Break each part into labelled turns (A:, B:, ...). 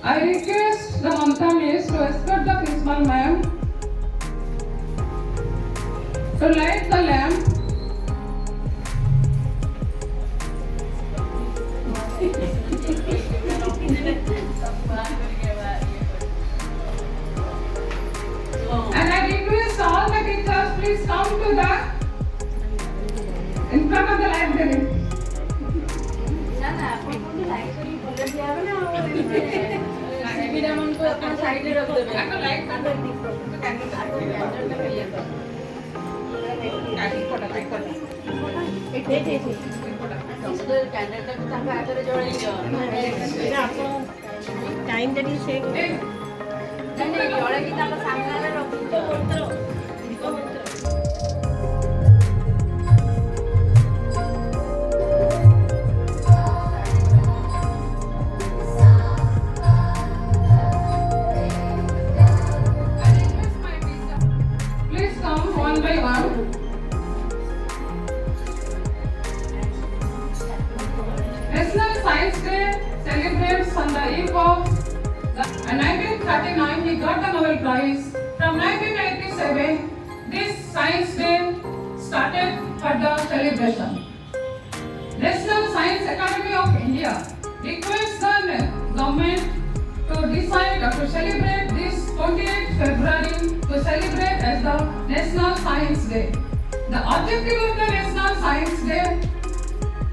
A: I request the Mamta Miss to escort the principal ma'am to light the lamp. And I request all the teachers, please come to the in front of the library.
B: Time that is sec
A: Please come one by one. National Science Day celebrates on the eve of the 1939 he got the Nobel Prize. From 1987, this Science Day started for the celebration. National Science Academy of India requests the government to decide to celebrate this 28th February to celebrate as the National Science Day. The objective of the National Science Day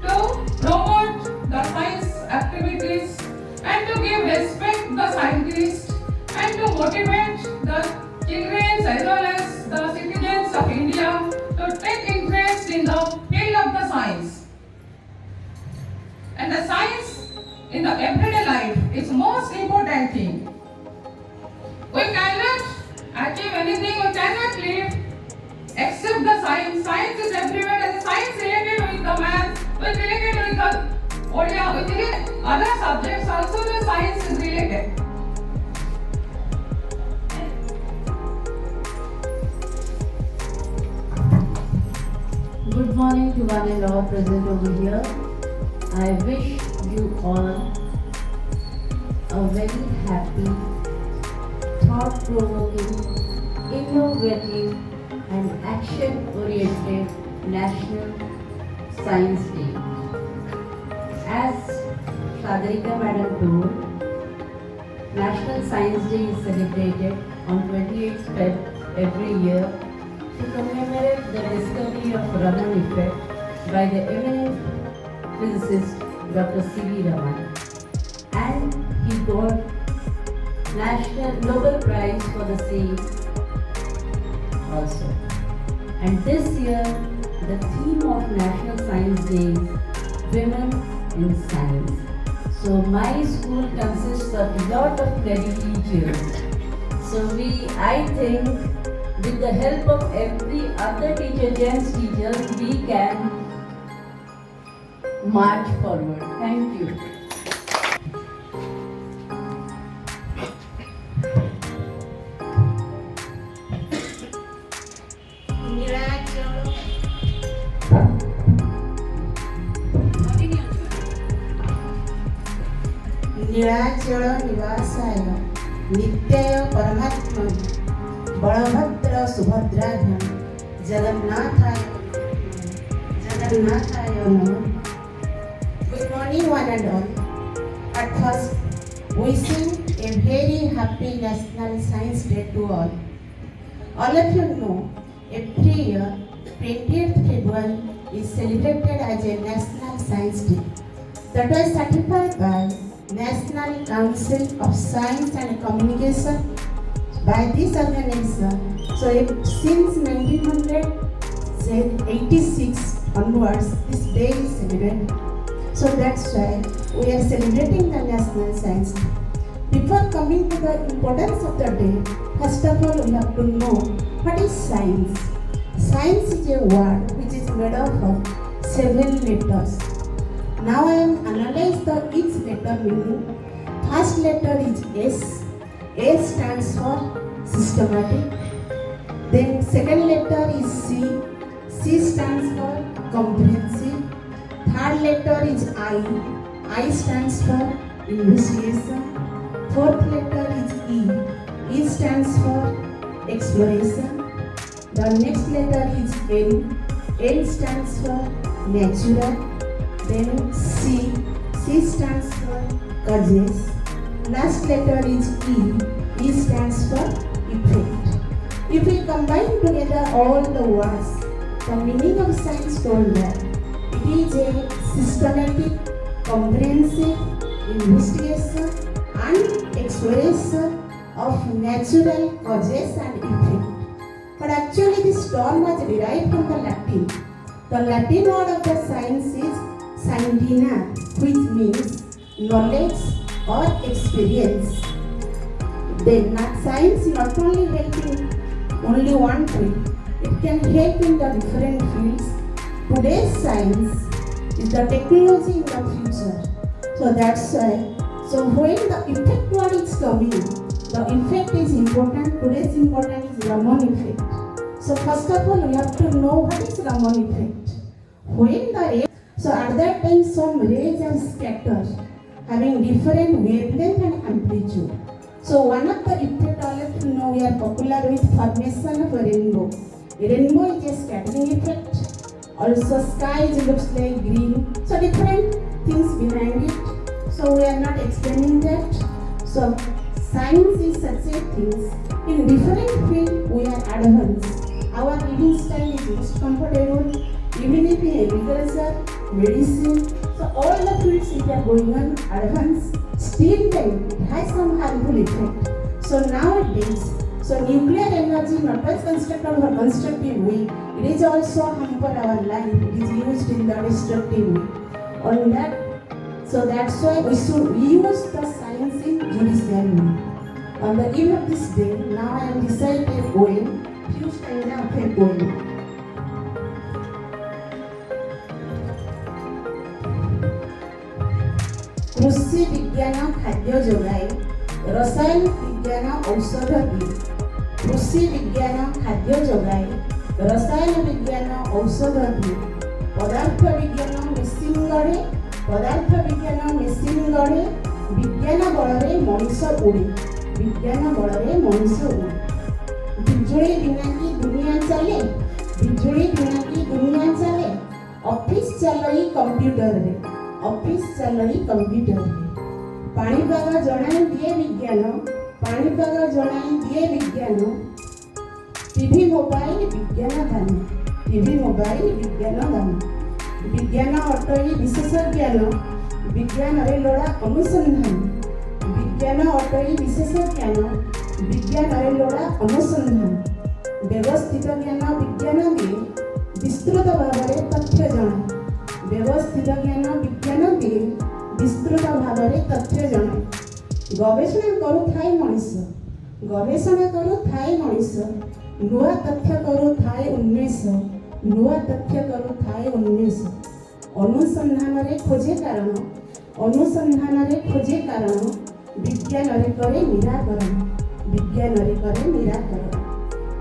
A: to promote the science activities and to give respect to the scientists and to motivate the children as well as the citizens of India to take interest in the field of the science. And the science in the everyday life is most important thing. We cannot achieve anything, we cannot live except the science. Science is everywhere, and science related with the math, with related with the Odia, with other subjects also the science is related.
C: Good morning to one and all present over here. I wish you all a very happy, thought-provoking, innovative and action-oriented National Science Day. As Sagarika Madam told, National Science Day is celebrated on 28th Feb every year to commemorate the discovery of Raman effect by the eminent physicist Dr. C.V. Raman, and he got National Nobel Prize for the same also. And this year, the theme of National Science Day is Women in Science. So my school consists of a lot of lady teachers. So I think with the help of every other teacher, gents teachers, we can march forward. Thank you.
B: Nilachal निवासाय नित्याय परमात्मने बलभद्र सुभद्राभ्यां जगन्नाथाय नमः. Good morning one and all. At first, wishing a very happy National Science Day to all. All of you know, every year 20th February is celebrated as a National Science Day that was certified by National Council of Science and Communication by this organization. So since 1986 onwards, this day is celebrated. So that's why we are celebrating the National Science Day. Before coming to the importance of the day, first of all we have to know what is science. Science is a word which is made up of 7 letters. Now I am analyze the each letter meaning. First letter is S. S stands for systematic. Then second letter is C. C stands for comprehensive. Third letter is I. I stands for investigation. Fourth letter is E. E stands for exploration. The next letter is N. N stands for natural. Then C. C stands for causes. Last letter is E. E stands for effect. If we combine together all the words, the meaning of science told that it is a systematic, comprehensive investigation and exploration of natural causes and effects. But actually this term was derived from the Latin. The Latin word of the science is scientina, which means knowledge or experience. Then science not only help in only one field, it can help in the different fields. Today's science is the technology in the future. So that's why. So when the effect word is coming, the effect is important. Today's important is Raman effect. So first of all, we have to know what is Raman effect. When the rays, so at that time some rays are scattered, having different wavelength and amplitude. So one of the effect all of you know, we are popular with formation of a rainbow. A rainbow is a scattering effect. Also sky looks like green. So different things behind it. So we are not explaining that. So science is such a thing. In different field we are advanced. Our living style is most comfortable. Even if in agriculture, medicine, so all the fields if they are going on advanced, still then it has some harmful effect. So nowadays, so nuclear energy not just constructed for constructive way, it is also hamper our life. It is used in the destructive way. On that, so that's why we should use the science in judicial way. On the eve of this day, now I am decided a poem, few stanza of a poem. कृषि विज्ञान खाद्य जोगाई, रसायन विज्ञान औषध दिए। कृषि विज्ञान खाद्य जोगाई, रसायन विज्ञान औषध दिए। पदार्थ विज्ञान मेसिन गढ़े, पदार्थ विज्ञान मेसिन गढ़े। विज्ञान बलरे मनुष्य उड़े, विज्ञान बलरे मनुष्य उड़े। बिजुली बिना की दुनिया चले, बिजुली बिना की दुनिया चले। ऑफिस चलई कंप्यूटर रे, ऑफिस चलई कंप्यूटर रे। पाणीपाग जणाई दिए विज्ञान, पाणीपाग जणाई दिए विज्ञान। टीवी मोबाइल विज्ञान दान, टीवी मोबाइल विज्ञान दान। विज्ञान अटई विशेष ज्ञान, विज्ञान रे लोड़ा अनुसंधान। विज्ञान अटई विशेष ज्ञान, विज्ञान रे लोड़ा अनुसंधान। व्यवस्थित ज्ञान विज्ञान दिए, विस्तृत भाव तथ्य जणाए। व्यवस्थित ज्ञान विज्ञान दिए, विस्तृत भाव तथ्य जणाए। गवेषणा करुथाए मनीष, गवेषणा करुथाए मनीष। नुआ तथ्य करुथाए उन्मेष, नुआ तथ्य करुथाए उन्मेष। अनुसंधान रे खोजे कारण, अनुसंधान रे खोजे कारण। विज्ञान रे करे निराकरण, विज्ञान रे करे निराकरण।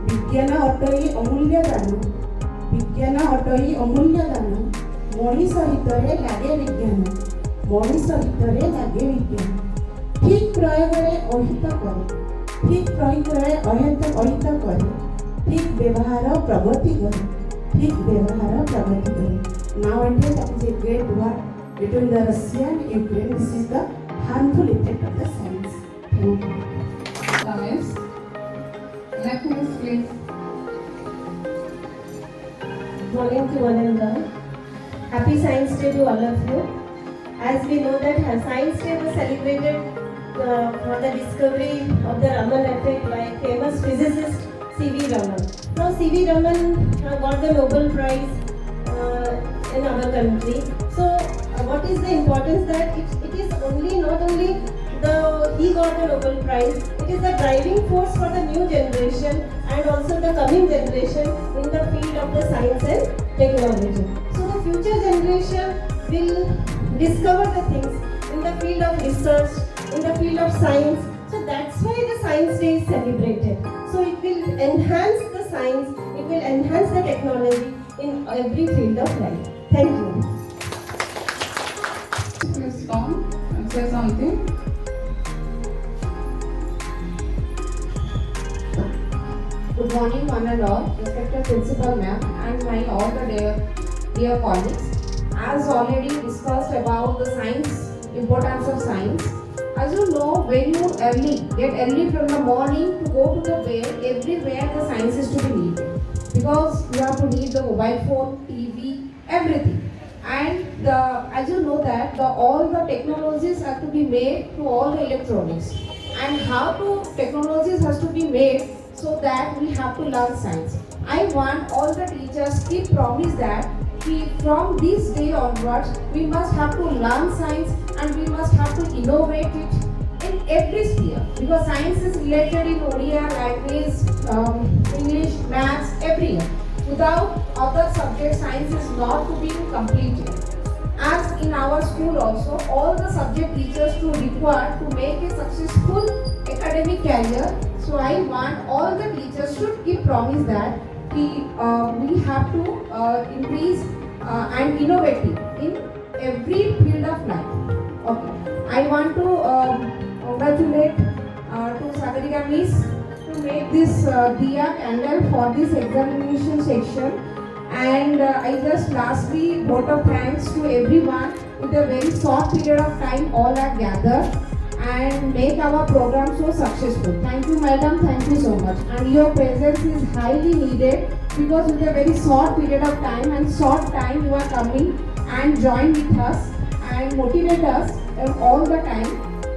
B: विज्ञान अटई अमूल्य दान, विज्ञान अटई अमूल्य दान। मनीष हितरे लागे विज्ञान, मनीष हितरे लागे विज्ञान। ठीक प्रयोग रे अहित करे, ठीक प्रयोग रे अहित करे। ठीक व्यवहार प्रगति करे, ठीक व्यवहार प्रगति करे। Nowadays that is a great war between the Russia and Ukraine. This is the harmful effect of the science. Thank you.
A: Ramesh, next please.
D: Morning to one and all. Happy Science Day to all of you. As we know that Science Day was celebrated for the discovery of the Raman effect by famous physicist C.V. Raman. Now C.V. Raman got the Nobel Prize in our country. So what is the importance that it is only not only he got the Nobel Prize, it is the driving force for the new generation and also the coming generation in the field of the science and technology. So the future generation will discover the things in the field of research, in the field of science. So that's why the Science Day is celebrated. So it will enhance the science, it will enhance the technology in every field of life. Thank you.
A: Please come and say something.
E: Good morning, one and all, respected principal ma'am, and my all the dear colleagues. As already discussed about the science, importance of science. As you know, when you get early from the morning to go to the bed, everywhere the science is to be needed. Because you have to need the mobile phone, TV, everything. And as you know that all the technologies have to be made to all the electronics. And how to technologies has to be made so that we have to learn science. I want all the teachers keep promise that from this day onwards we must have to learn science and we must have to innovate it in every sphere, because science is related in Odia, language, English, maths, everywhere. Without other subjects, science is not to be completed. As in our school also, all the subject teachers to require to make a successful academic career. So I want all the teachers should give promise that we have to increase and innovative in every field of life. Okay. I want to congratulate to Sagarika Miss to make this Diya candle for this examination section. And I just lastly vote of thanks to everyone with a very short period of time all are gathered and make our program so successful. Thank you madam, thank you so much. And your presence is highly needed because with a very short period of time and short time you are coming and join with us and motivate us all the time.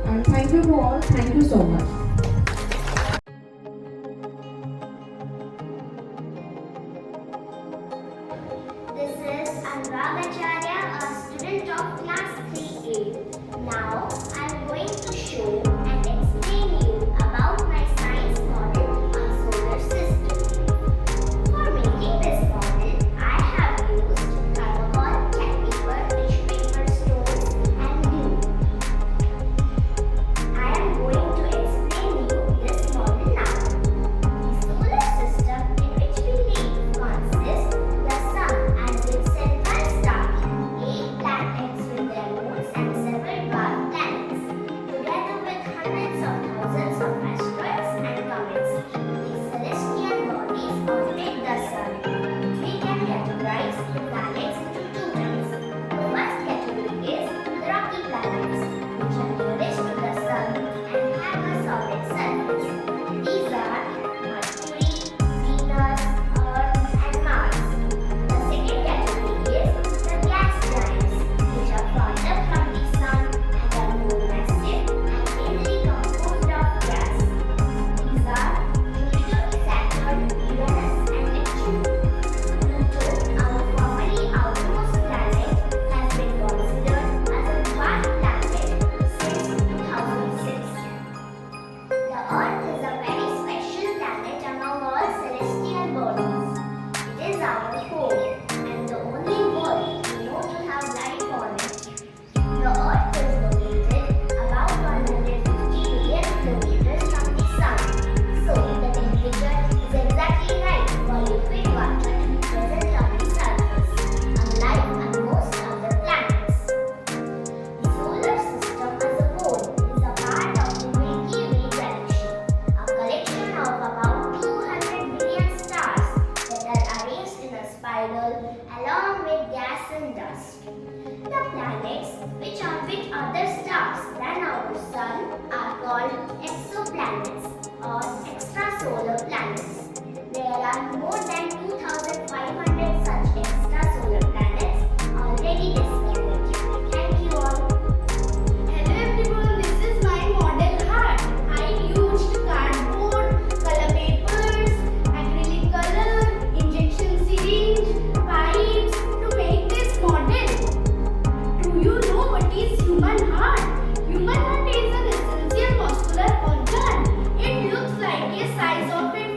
E: And thank you to all, thank you so much.
F: This is Anuragacharya, a student of class 3A. Now I am going to show and explain you about my science model on solar system. For making this model, I have used thermocol, cat paper, tissue paper, stones and glue. I am going to explain you this model now. The solar system in which we live consists the sun as its central star, 8 planets with their moons and several dwarf planets, together with hundreds of thousands of asteroids and comets. These celestial bodies orbit the sun. We can categorize the planets into two types. The first category is the rocky planets, which are nearest to the sun and have a solid surface. These are Mercury, Venus, Earth, and Mars. The second category is the gas giants, which are farther from the sun and are more massive and mainly composed of gas. These are Jupiter, Saturn, Uranus, and Neptune. Pluto, our formerly outermost planet, has been considered as a dwarf planet since 2006. The Earth is a very special planet among all celestial bodies. It is our home and the only world we know to have life on it. The Earth is located about 150 million kilometers from the Sun, so the temperature is exactly right for liquid water to be present on the surface, unlike on most other planets. The solar system as a whole is a part of the Milky Way galaxy, a collection of about 200 billion stars that are arranged in a spiral along with gas and dust. The planets which orbit other stars than our Sun are called exoplanets or extrasolar planets. There are more than 2,500 such extrasolar planets already discovered. Thank you all.
G: Hello everyone, this is my model heart. I used cardboard, color papers, acrylic color, injection syringe, pipes to make this model. Do you know what is human heart? Human heart is an essential muscular organ. It looks like a size of a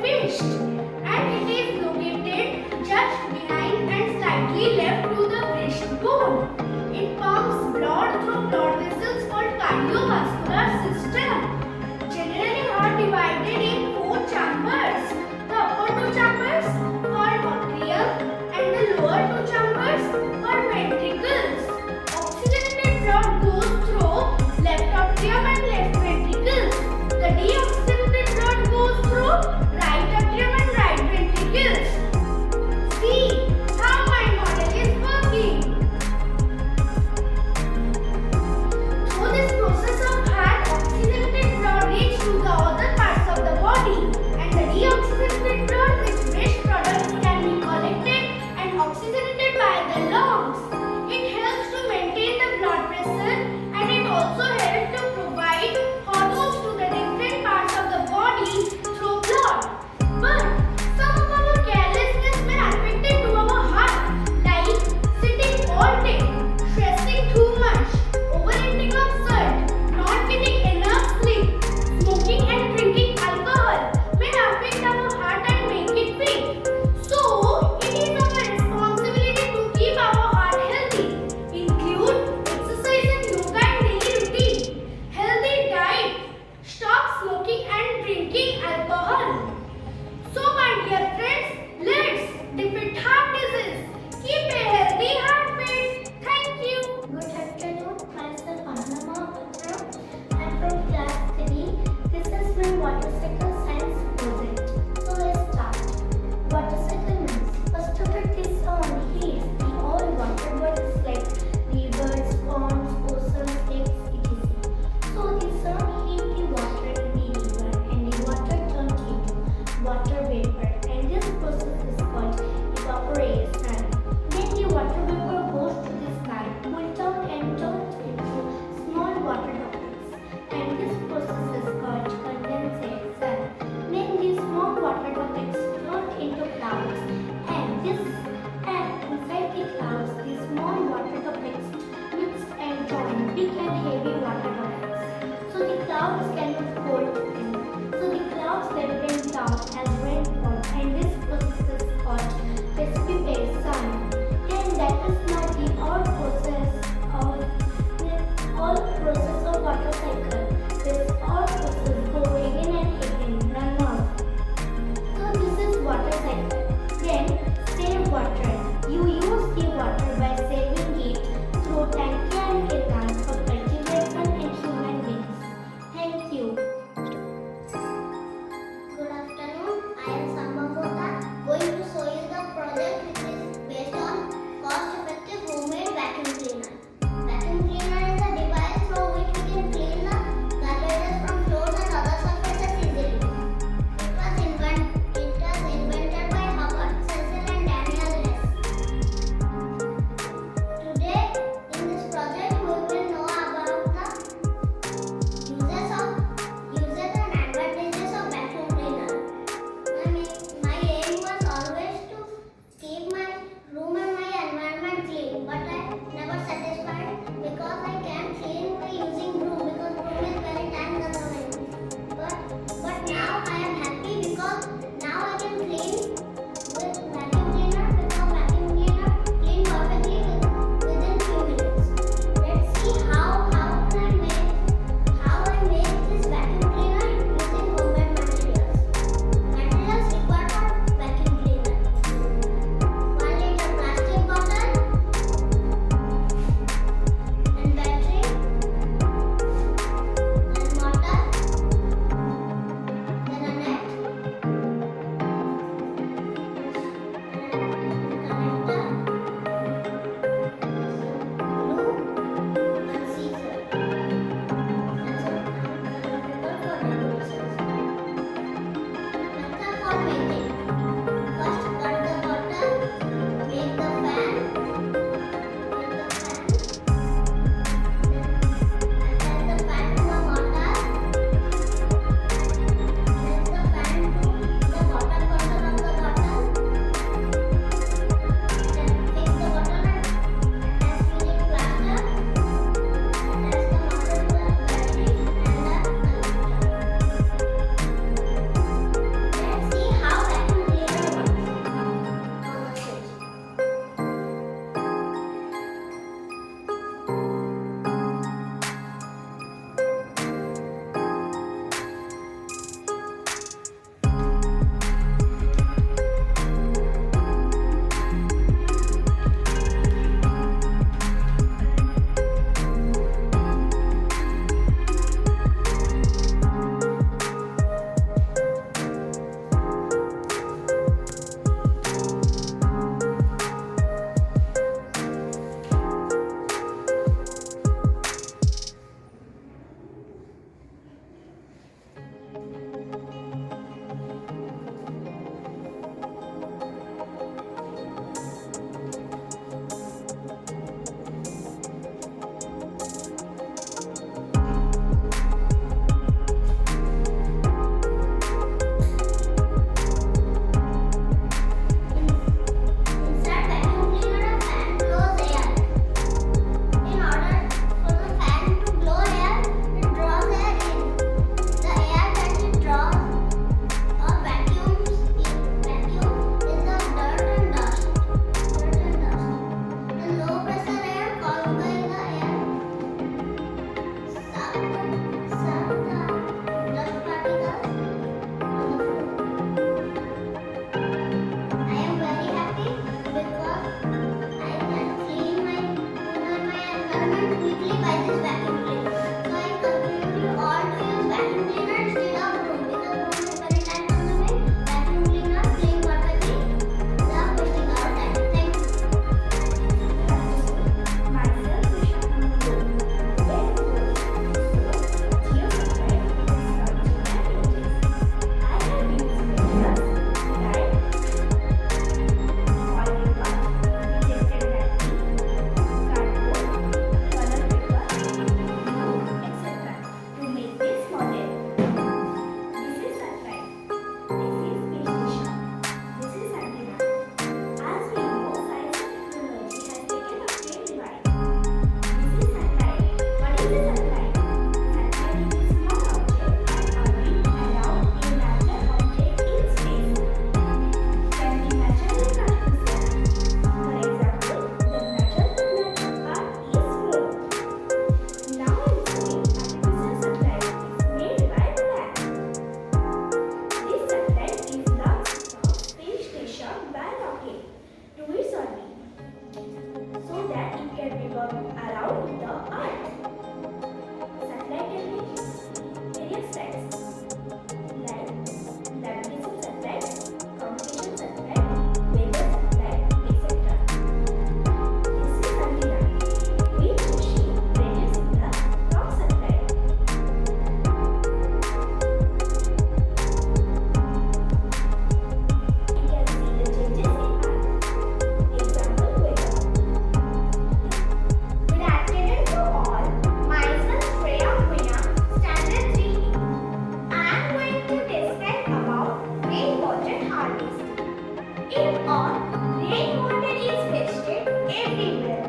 G: In all, rainwater is wasted everywhere.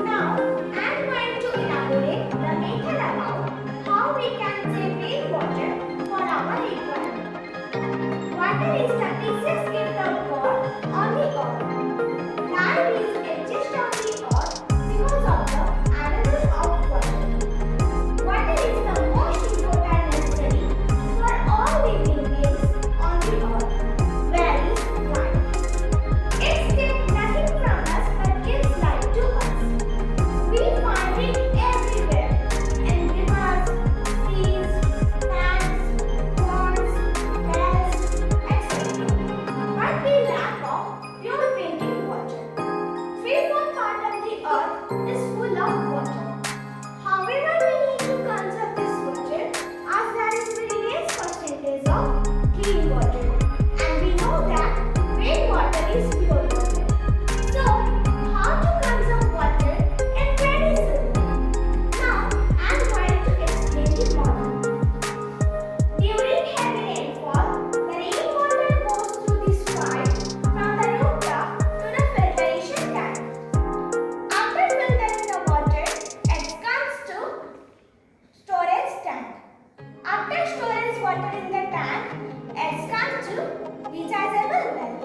G: Now, I am going to elaborate the method about how we can save rainwater for our requirement. Water is the precious gift of God on the earth. Life is exist on the earth because of the animals of water. Water is the most important necessary for all living beings on the earth. Where is life? It takes nothing from us but gives life to us. We find it everywhere in rivers, seas, tanks, ponds, wells, etc. But we lack of pure drinking water. 3/4 part of the earth is full of water. However, we need to conserve this water as there is very less percentage of clean water. And we know that rainwater is pure water. So, how to conserve water in very simple. Now, I am going to explain the model. During heavy rainfall, the rainwater goes through this pipe from the rooftop to the filtration tank. After filtering the water, it comes to storage tank. After storage water in the tank, it comes to rechargeable well.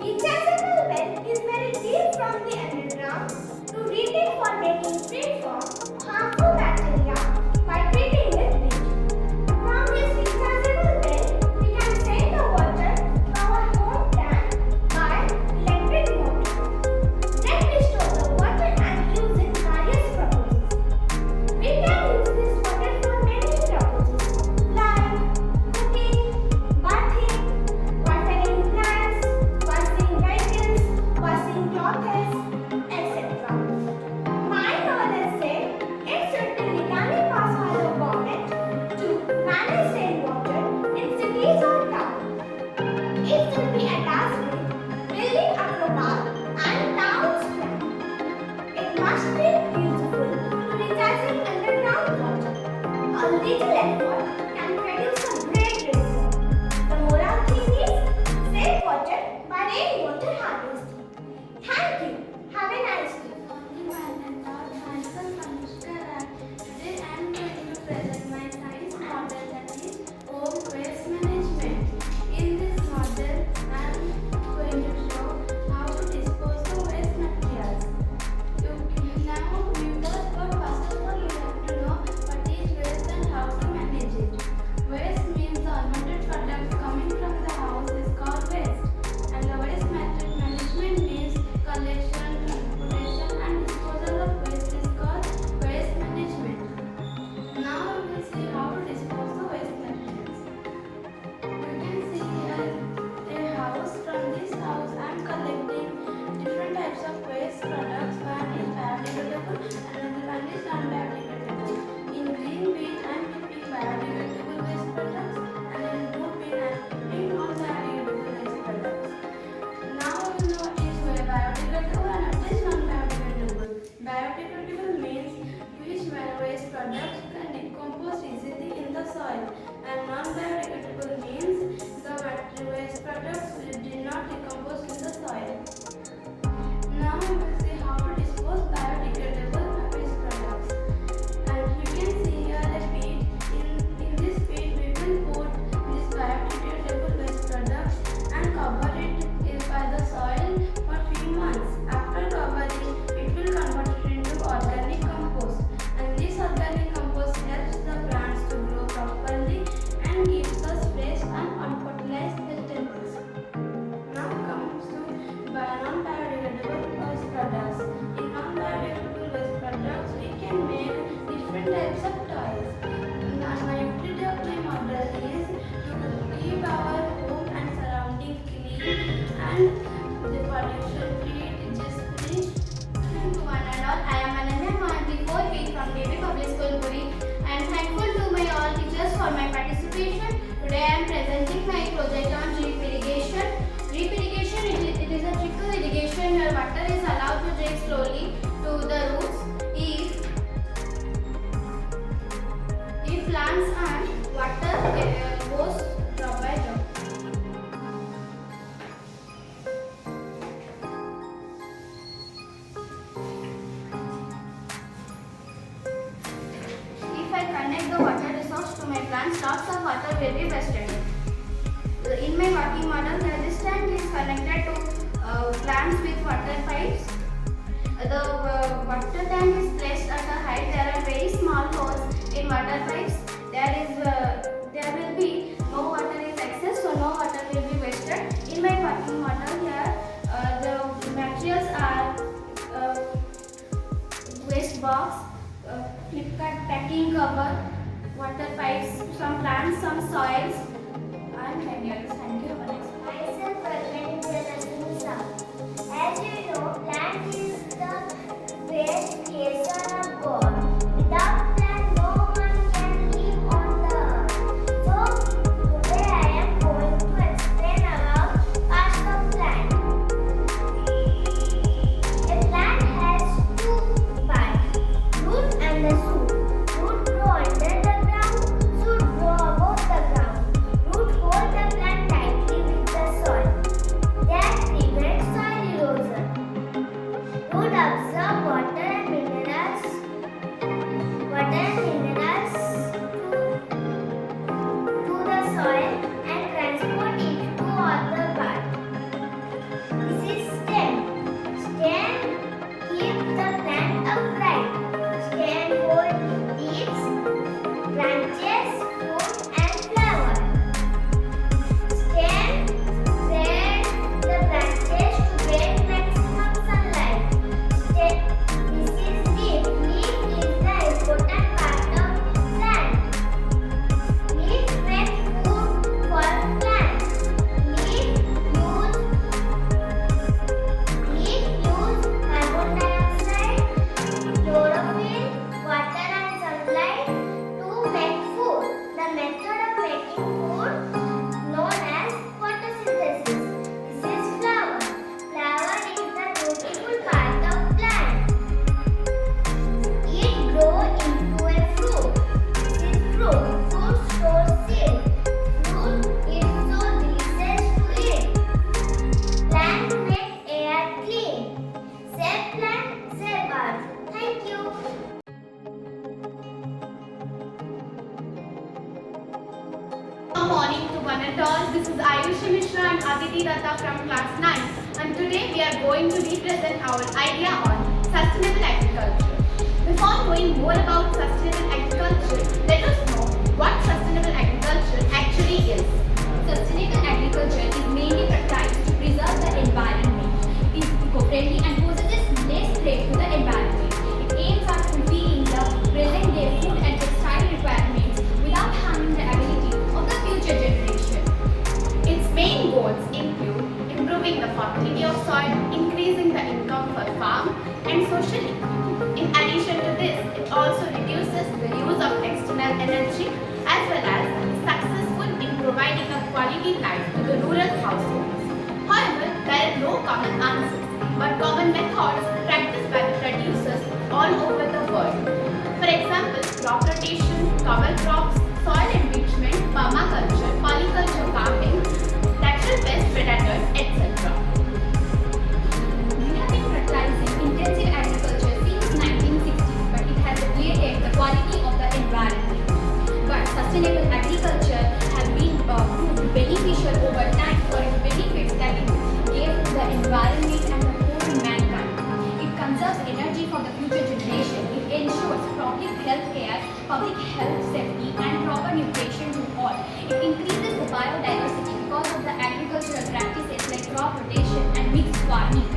G: Rechargeable well is very deep from the underground to retain for making free from harmful bacteria by treating with bleach. From this rechargeable well, we can send the water to our home tank by electric motor. Then we store the water and use it various purposes. We can use this water for many purposes like cooking, bathing, watering plants, washing vehicles, washing clothes, etc. My knowledge says it should be legally passed by the government to manage rainwater in cities or towns. It should be attached with building approval and towns plan. It must be useful to recharging underground water. A little effort can produce a great result. The moral thing is save water by rainwater harvesting. Thank you. Have a nice day. Today I am going to present my science model, that is home waste management. In this model, I am going to show how to dispose of waste materials. Now, first of all, you have to know what is waste and how to manage it. Waste means the unwanted products coming from the house is called waste, and the waste management means collection, transportation, and disposal of waste is called waste management. Now we will see how to dispose of waste materials. You can see here a house. From this house, I am collecting different types of waste products. One is biodegradable, another one is non-biodegradable. In green bin, I am keeping biodegradable waste products, and in blue bin, I am keeping non-biodegradable waste products. Now you know what is biodegradable and what is non-biodegradable. Biodegradable means which waste products can decompose easily in the soil, and non-biodegradable means the waste products which did not decompose in the soil. Now we will see how to dispose biodegradable waste products. And you can see here a pit. In this pit, we will put this biodegradable waste products and cover it by the soil for 3 months. After covering, it will convert it into organic compost. And this organic compost helps the plants to grow properly and gives us fresh and unfertilized vegetables. plants, lots of water will be wasted. In my working model, the resistant is connected to plants with water pipes. The water tank is placed at a height. There are very small holes in water pipes. There will be no water is excess, so no water will be wasted. In my working model here, the materials are waste box, flip-cut packing cover, water pipes, some plants, some soils, and manuals. Thank you.
F: Myself, as you know, plant is the best creation of God. Without plant, no one can live on the earth. So today I am going to explain about parts of plant. A plant has two parts, root and the shoot. Root grow under the ground, shoot grow above the ground. Root hold the plant tightly with the soil. That prevents soil erosion. Root absorb water and minerals to the soil and transport it to other parts. This is stem. Stem keep the plant upright. Stem hold leaves, branches, fruit and flower. Stem spread the branches to get maximum sunlight. This is leaf. Leaf is the important part of plant. Leaf make food for plants. Leaf use carbon dioxide, chlorophyll, water and sunlight to make food. The method of making food known as photosynthesis. This is flower. Flower is the beautiful part of plant. It grows into a fruit. This is fruit. Fruit stores seed. Fruit is so delicious to eat. Plant make air clean. Save plant, save earth. Thank you.
G: Good morning to one and all. This is Ayushi Mishra and Aditi Datta from class 9, and today we are going to represent our idea on sustainable agriculture. Before knowing more about sustainable agriculture, let us know what sustainable agriculture actually is. Sustainable agriculture is mainly prioritized to preserve the environment. It is eco-friendly and possesses less threat to the environment. It aims at fulfilling the present-day food and textile requirements without harming the ability of the future generation. Its main goals include improving the fertility of soil, increasing the income for farm, and social equity. In addition to this, it also reduces the use of external energy as well as successful in providing a quality life to the rural households. However, there are no common answers, but common methods practiced by the producers all over the world. For example, crop rotation, cover crops, soil enrichment, permaculture, polyculture farming, natural pest predators, etc. We have been prioritizing intensive agriculture since 1960s, but it has degraded the quality of the environment. But sustainable agriculture has been proved beneficial over time for its benefits that it gave to the environment and the whole mankind. It conserves energy for the future generation. It ensures public health care, public health safety, and proper nutrition to all. It increases the biodiversity because of the agricultural practices like crop rotation and mixed farming.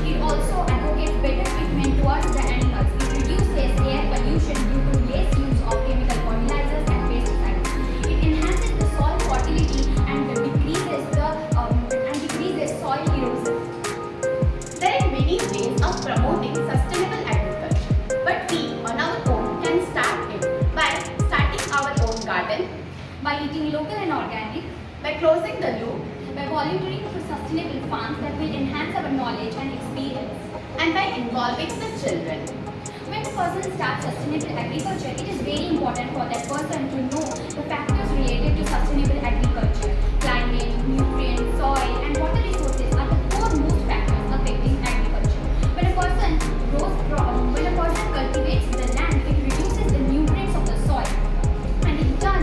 G: It also advocates better treatment towards the animals. It reduces air pollution due to less use of chemical fertilizers and pesticides. It enhances the soil fertility and decreases soil erosion. There are many ways of promoting sustainable agriculture, but we on our own can start it by starting our own garden, by eating local and organic, by closing the loop, by volunteering for sustainable farms that will enhance our knowledge and experience, and by involving the children. When a person starts sustainable agriculture, it is very important for that person to know the factors related to sustainable agriculture. Climate, nutrients, soil, and water resources are the foremost factors affecting agriculture. When a person cultivates the land, it reduces the nutrients of the soil, and in turn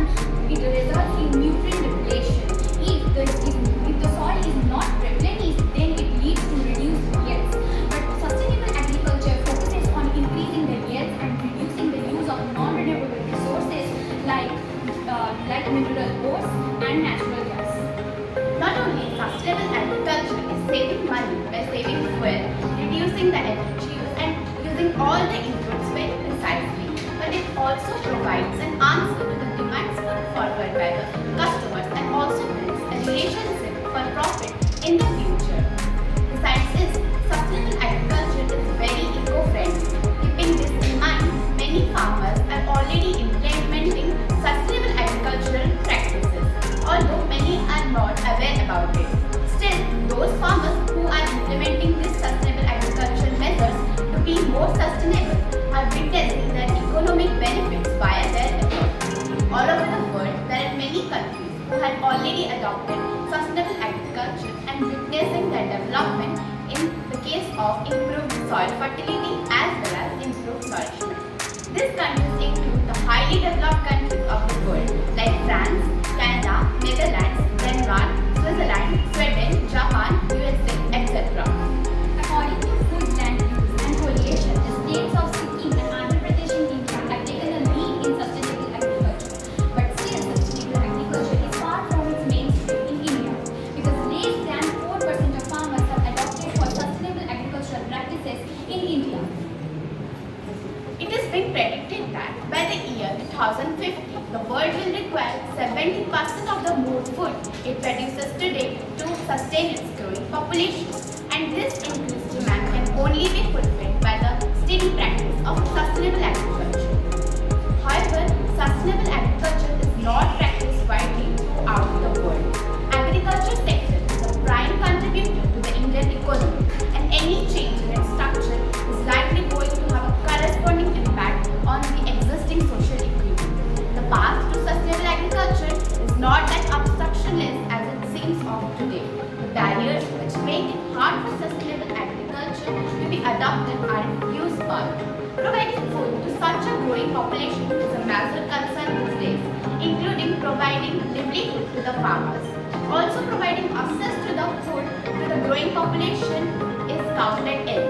H: witnessing the development in the case of improved soil fertility as well as improved nourishment. These countries include the highly developed countries of the world like France, Canada, Netherlands, Denmark, Switzerland, Sweden, Japan, USA, etc.
G: According to Food, Land Use and Coalition, the states of Sikkim and Andhra Pradesh in India have taken a lead in sustainable agriculture. But still, sustainable agriculture is far from its mainstream in India because less than 4% of farmers have adopted for sustainable agricultural practices in India.
H: It is being predicted that by the year 2050, the world will require 70% of the more food it produces today to sustain its growing population. And this increased demand can only be fulfilled by the steady practice of sustainable agriculture. However, sustainable agriculture is not practiced widely throughout the world. Agriculture sector is a prime contributor to the Indian economy, and any change in its structure is likely going to have a corresponding impact on the existing social equilibrium. The path to sustainable agriculture is not that obstructionless as it seems of today. The barriers which make it hard for sustainable agriculture to be adopted are few small. Providing food to such a growing population is a major concern these days, including providing livelihood to the farmers. Also providing access to the food to the growing population is counted in.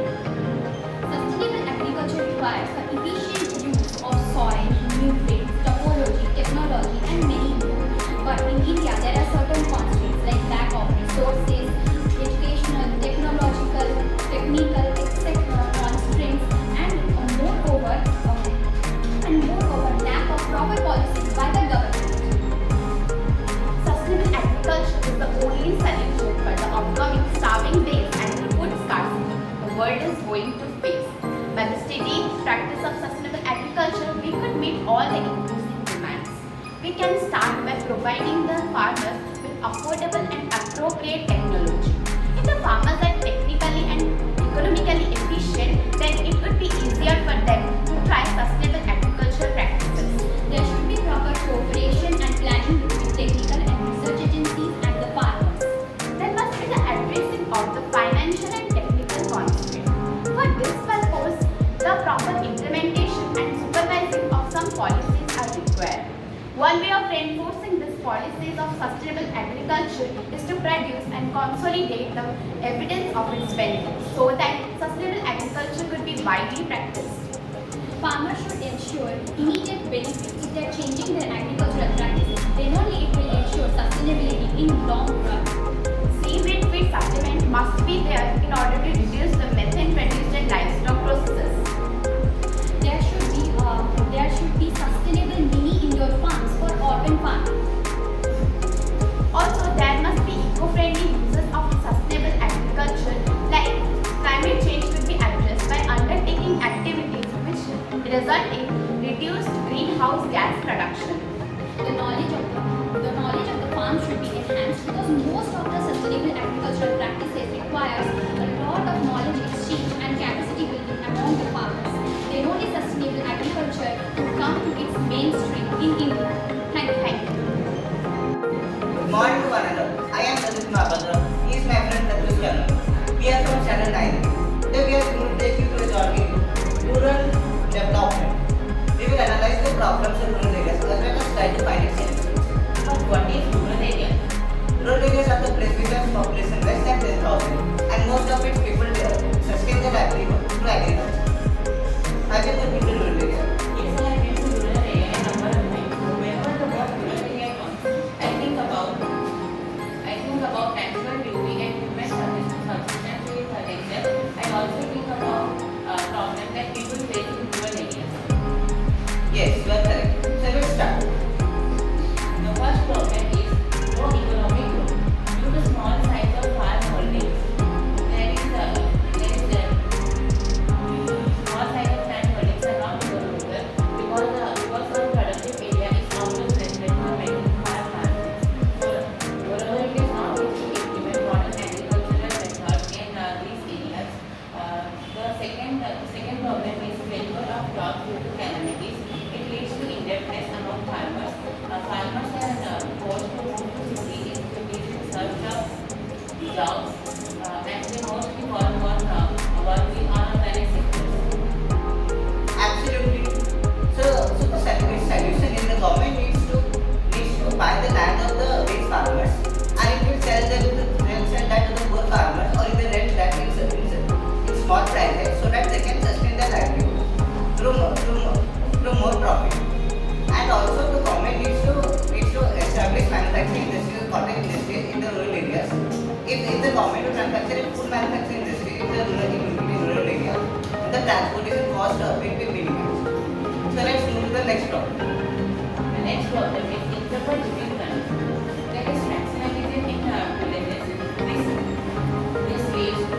G: Sustainable agriculture requires the efficient use of soil, nutrients, topology, technology, and many more. But in India, there are certain constraints like lack of resources, educational, technological, technical, etc. constraints, and moreover, lack of proper policies by the government.
H: Sustainable agriculture is the only solution for the upcoming starving days and the food scarcity the world is going to face. By the steady practice of sustainable agriculture, we could meet all the increasing demands. We can start by providing the farmers with affordable and appropriate technology. If the farmers are technically and economically efficient, then it would be easier for them to try sustainable agricultural practices.
G: There should be proper cooperation and planning between technical and research agencies and the farmers.
H: There must be the addressing of the financial and technical constraints. For this purpose, the proper implementation and supervising of some policies are required. One way of reinforcing these policies of sustainable agriculture is to produce and consolidate the evidence of its benefits so that sustainable agriculture could be widely practiced.
G: Farmers should ensure immediate benefits if they are changing their agricultural practices. Then only it will ensure sustainability in long run.
H: Seed feed supplement must be there in order to reduce the methane produced in livestock processes.
G: There should be sustainable mini indoor farms for urban farming.
H: Also, there must be eco-friendly uses of sustainable agriculture, like climate change could be addressed by undertaking activities which result in reduced greenhouse gas production.
G: The knowledge of the farm should be enhanced because most of the sustainable agricultural practices
C: and they mostly work on working on organic sectors.
I: Absolutely. So the solution is the government needs to buy the land of the rich farmers, and it will sell that to the poor farmers, or either rent that in small prices so that they can sustain their livelihood through more profit. And also the government needs to establish manufacturing industries, cotton industries in the rural areas. If the government will manufacture a food manufacturing industry in the rural area, the transportation cost will be minimized. So let's move to the next problem.
C: The next problem is improper living conditions. There is rationalism in villages. This leads to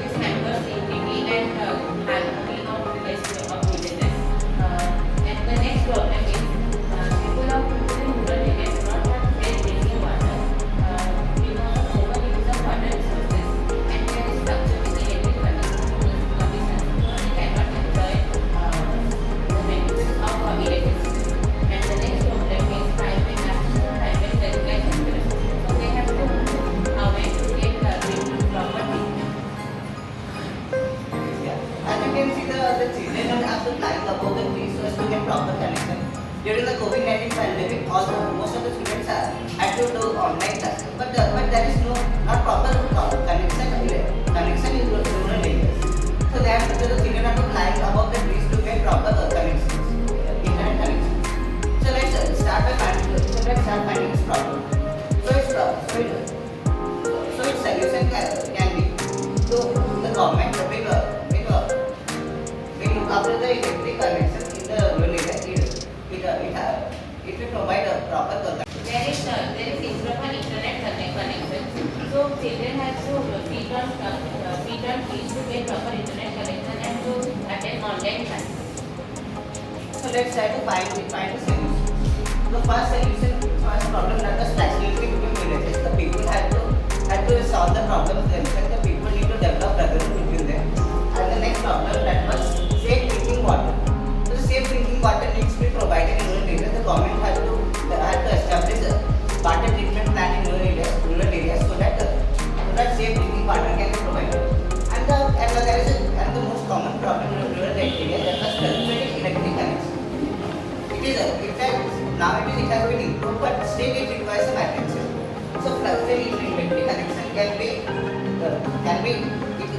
C: this hampers the integrity and harmony of villages. And the next problem is people in rural areas do not have fresh drinking water because of overuse of water resources, and there is fluctuating electric conditions, so they cannot enjoy the benefits of electricity. And the next problem is private healthcare centers. So they have to aware to get proper treatment.
I: Yeah. As you can see, the children are also lying above the trees so as to get proper connection. During the COVID-19 pandemic, most of the students had to do online classes, but there is not proper connection in rural areas. So the children have to climb above the trees to get proper connections, internet connections. So let's start finding this problem. So its solution can be so the government will look after the electric connection in the rural area. It will provide a proper connection.
C: There is improper internet connection. So children have to feed on fees to get proper internet connection and to attend online classes.
I: So let's try to find a solution. The first problem that was flexibility between villages. The people had to solve the problems themselves. The people need to develop brotherhood between them. And the next problem that was safe drinking water. So the safe drinking water needs to be provided in rural areas. The government had to establish a water treatment plant in rural areas so that safe drinking water can be provided. And the most common problem in rural areas that was fluctuating electric connection. It has been improved, but still it requires some attention. So fluctuating electric connection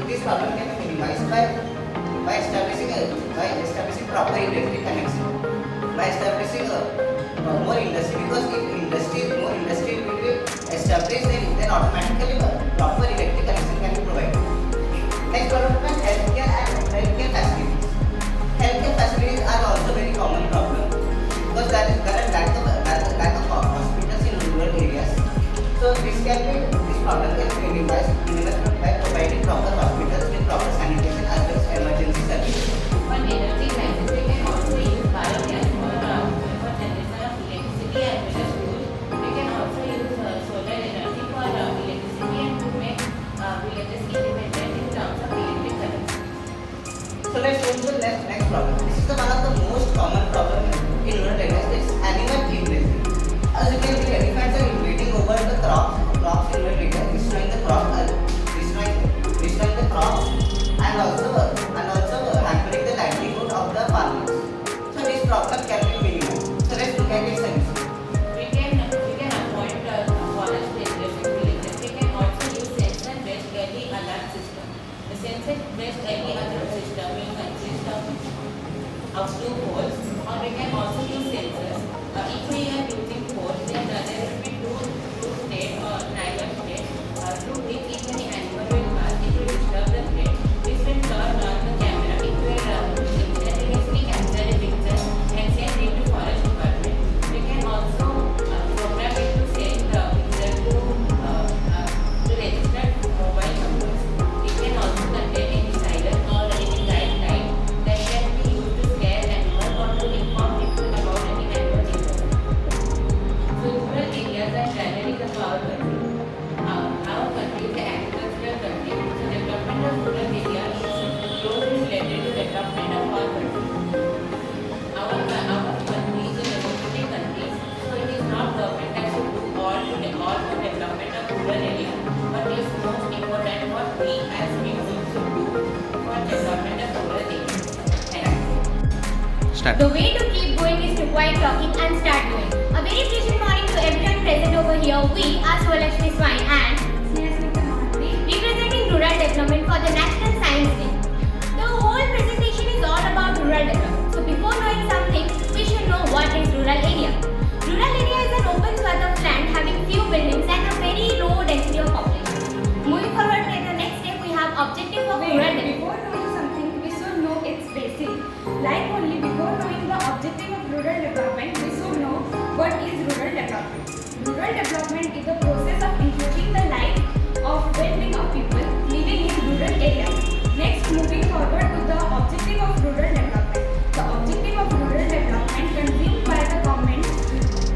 I: this problem can be minimized by establishing proper electric connection, by establishing more industry, because if more industry will be established, then automatically proper electric connection can be provided. Next problem is healthcare facilities. Healthcare facilities are also very common problem because there are lack of hospitals in rural areas. So this problem can be minimized by providing proper hospitals with proper sanitation as well as emergency services.
C: For energy crisis, we can also use biogas for generation of electricity as well as food. We can also use solar energy for electricity and to make villages independent in terms of electric connection.
I: So let's go to the next problem. This is one of the most common problem in rural areas. It's animal inbreeding. As you can see, elephants are invading over the crops in rural areas, destroying the crops, and also hampering the livelihood of the farmers. So this problem can be minimized. So let's look at its solution.
C: We can avoid forest areas in villages. We can also use sensor-based early alert system. The sensor-based early alert system will consist of two poles, or we can also use sensors. If we are using poles, then there will be two states or neither state through which if any animal will pass, it will disturb the plate. This will turn on the camera. It will instantaneously capture a picture and send it to forest department. We can also program it to send the picture to registered mobile numbers. It can also contain any silence or any guideline that can be used to scare animals or to inform people about any animal danger.
J: Start.
H: The way to keep going is to quit talking and start doing. A very pleasant morning to everyone present over here. We are Swalakshmi Swine and representing rural development for the National Science Day. The whole presentation is all about rural development. So before knowing something, we should know what is rural area. Rural area is an open swath of land having few buildings and a very low density of population. Moving forward to the next step, we have objective of rural development.
G: Before knowing something, we should know its basic. Like only before knowing the objective of rural development, we should know what is rural development. Rural development is the process of improving the life of well-being of people living in rural areas. Next, moving forward to the objective of rural development. The objective of rural development conceived by the government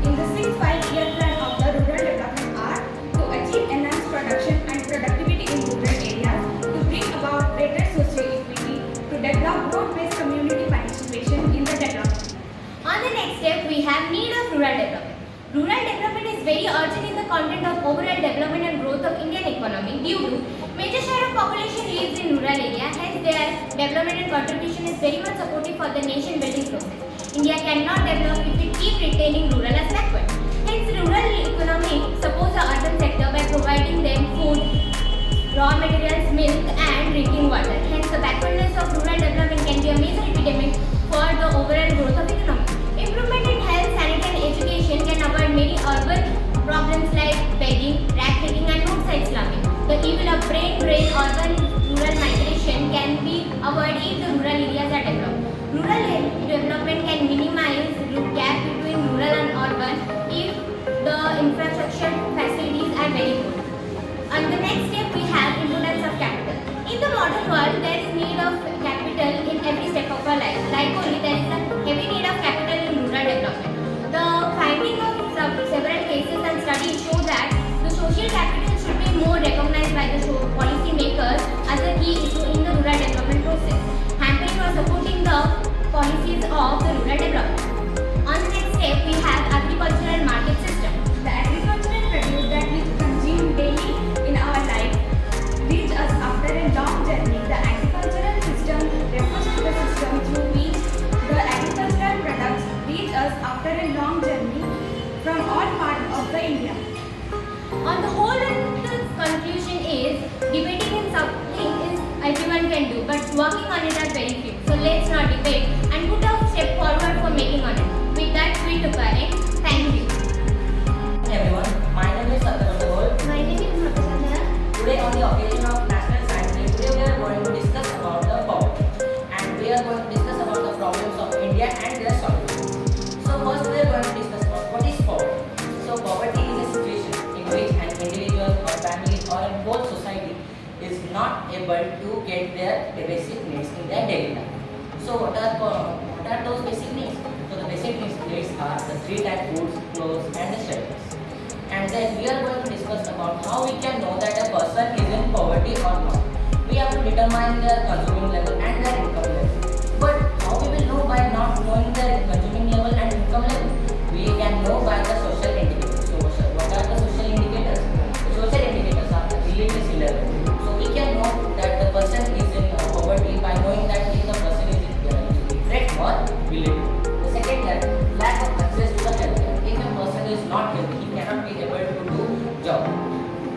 G: in the 6 5-year plan of the rural development are to achieve enhanced production and productivity in rural areas, to bring about greater social equity, to develop broad-based community participation in the development.
H: On the next step, we have need of rural development. Rural development is very urgent in the content of overall development and growth of Indian economy due to major share of population lives in rural area, hence their development and contribution is very much supportive for the nation building process. India cannot develop if it keep retaining rural as backward. Hence rural economy supports the urban sector by providing them food, raw materials, milk and drinking water. Hence the backwardness of rural development can be a major epidemic for the overall growth of economy. Improvement in health, sanitary and education can avoid many urban problems like begging, rat picking and roadside slumming. The evil of brain drain urban-rural migration can be avoided if the rural areas are developed. Rural development can minimize the gap between rural and urban if the infrastructure facilities are very good. On the next step, we have importance of capital. In the modern world, there is need of capital in every step of our life. Like only, there is a heavy need of capital in rural development. The finding of several cases and studies show that the social capital should be more recognized by the policy makers as a key issue in the rural development process, hampering or supporting the policies of the rural development. On the next step, we have agricultural market system.
G: The agricultural produce that we consume daily in our life reach us after a long journey. The agricultural system refers to the system through which the agricultural products reach us after a long journey from all parts of the India.
H: On the whole, the conclusion is debating in something is everyone can do, but working on it are very few. So let's not debate and put a step forward for making on it. With that, we took our end. Thank you.
K: Everyone, my name is Satyavardhan.
H: My name is Matasana.
K: Today on the occasion of National Science Day, today we are going to discuss about the poverty and we are going to discuss about the problems of India and their solutions. So first we are going to discuss about what is poverty. So poverty is a situation in which an individual or family or a whole society is not able to get their basic needs in their daily life. So what are those basic needs? So the basic needs are the 3 types: foods, clothes and the shelters. And then we are going to discuss about how we can know that a person is in poverty or not. We have to determine their consuming level and their income level. But how we will know by not knowing their consuming level and income level? We can know by the social indicators. So what are the social indicators? The social indicators are the illiteracy level. So we can know that the person is in poverty by knowing that if the person is illiterate or illiterate. The second is lack of access to the healthcare. If a person is not healthy, he cannot be able to do job.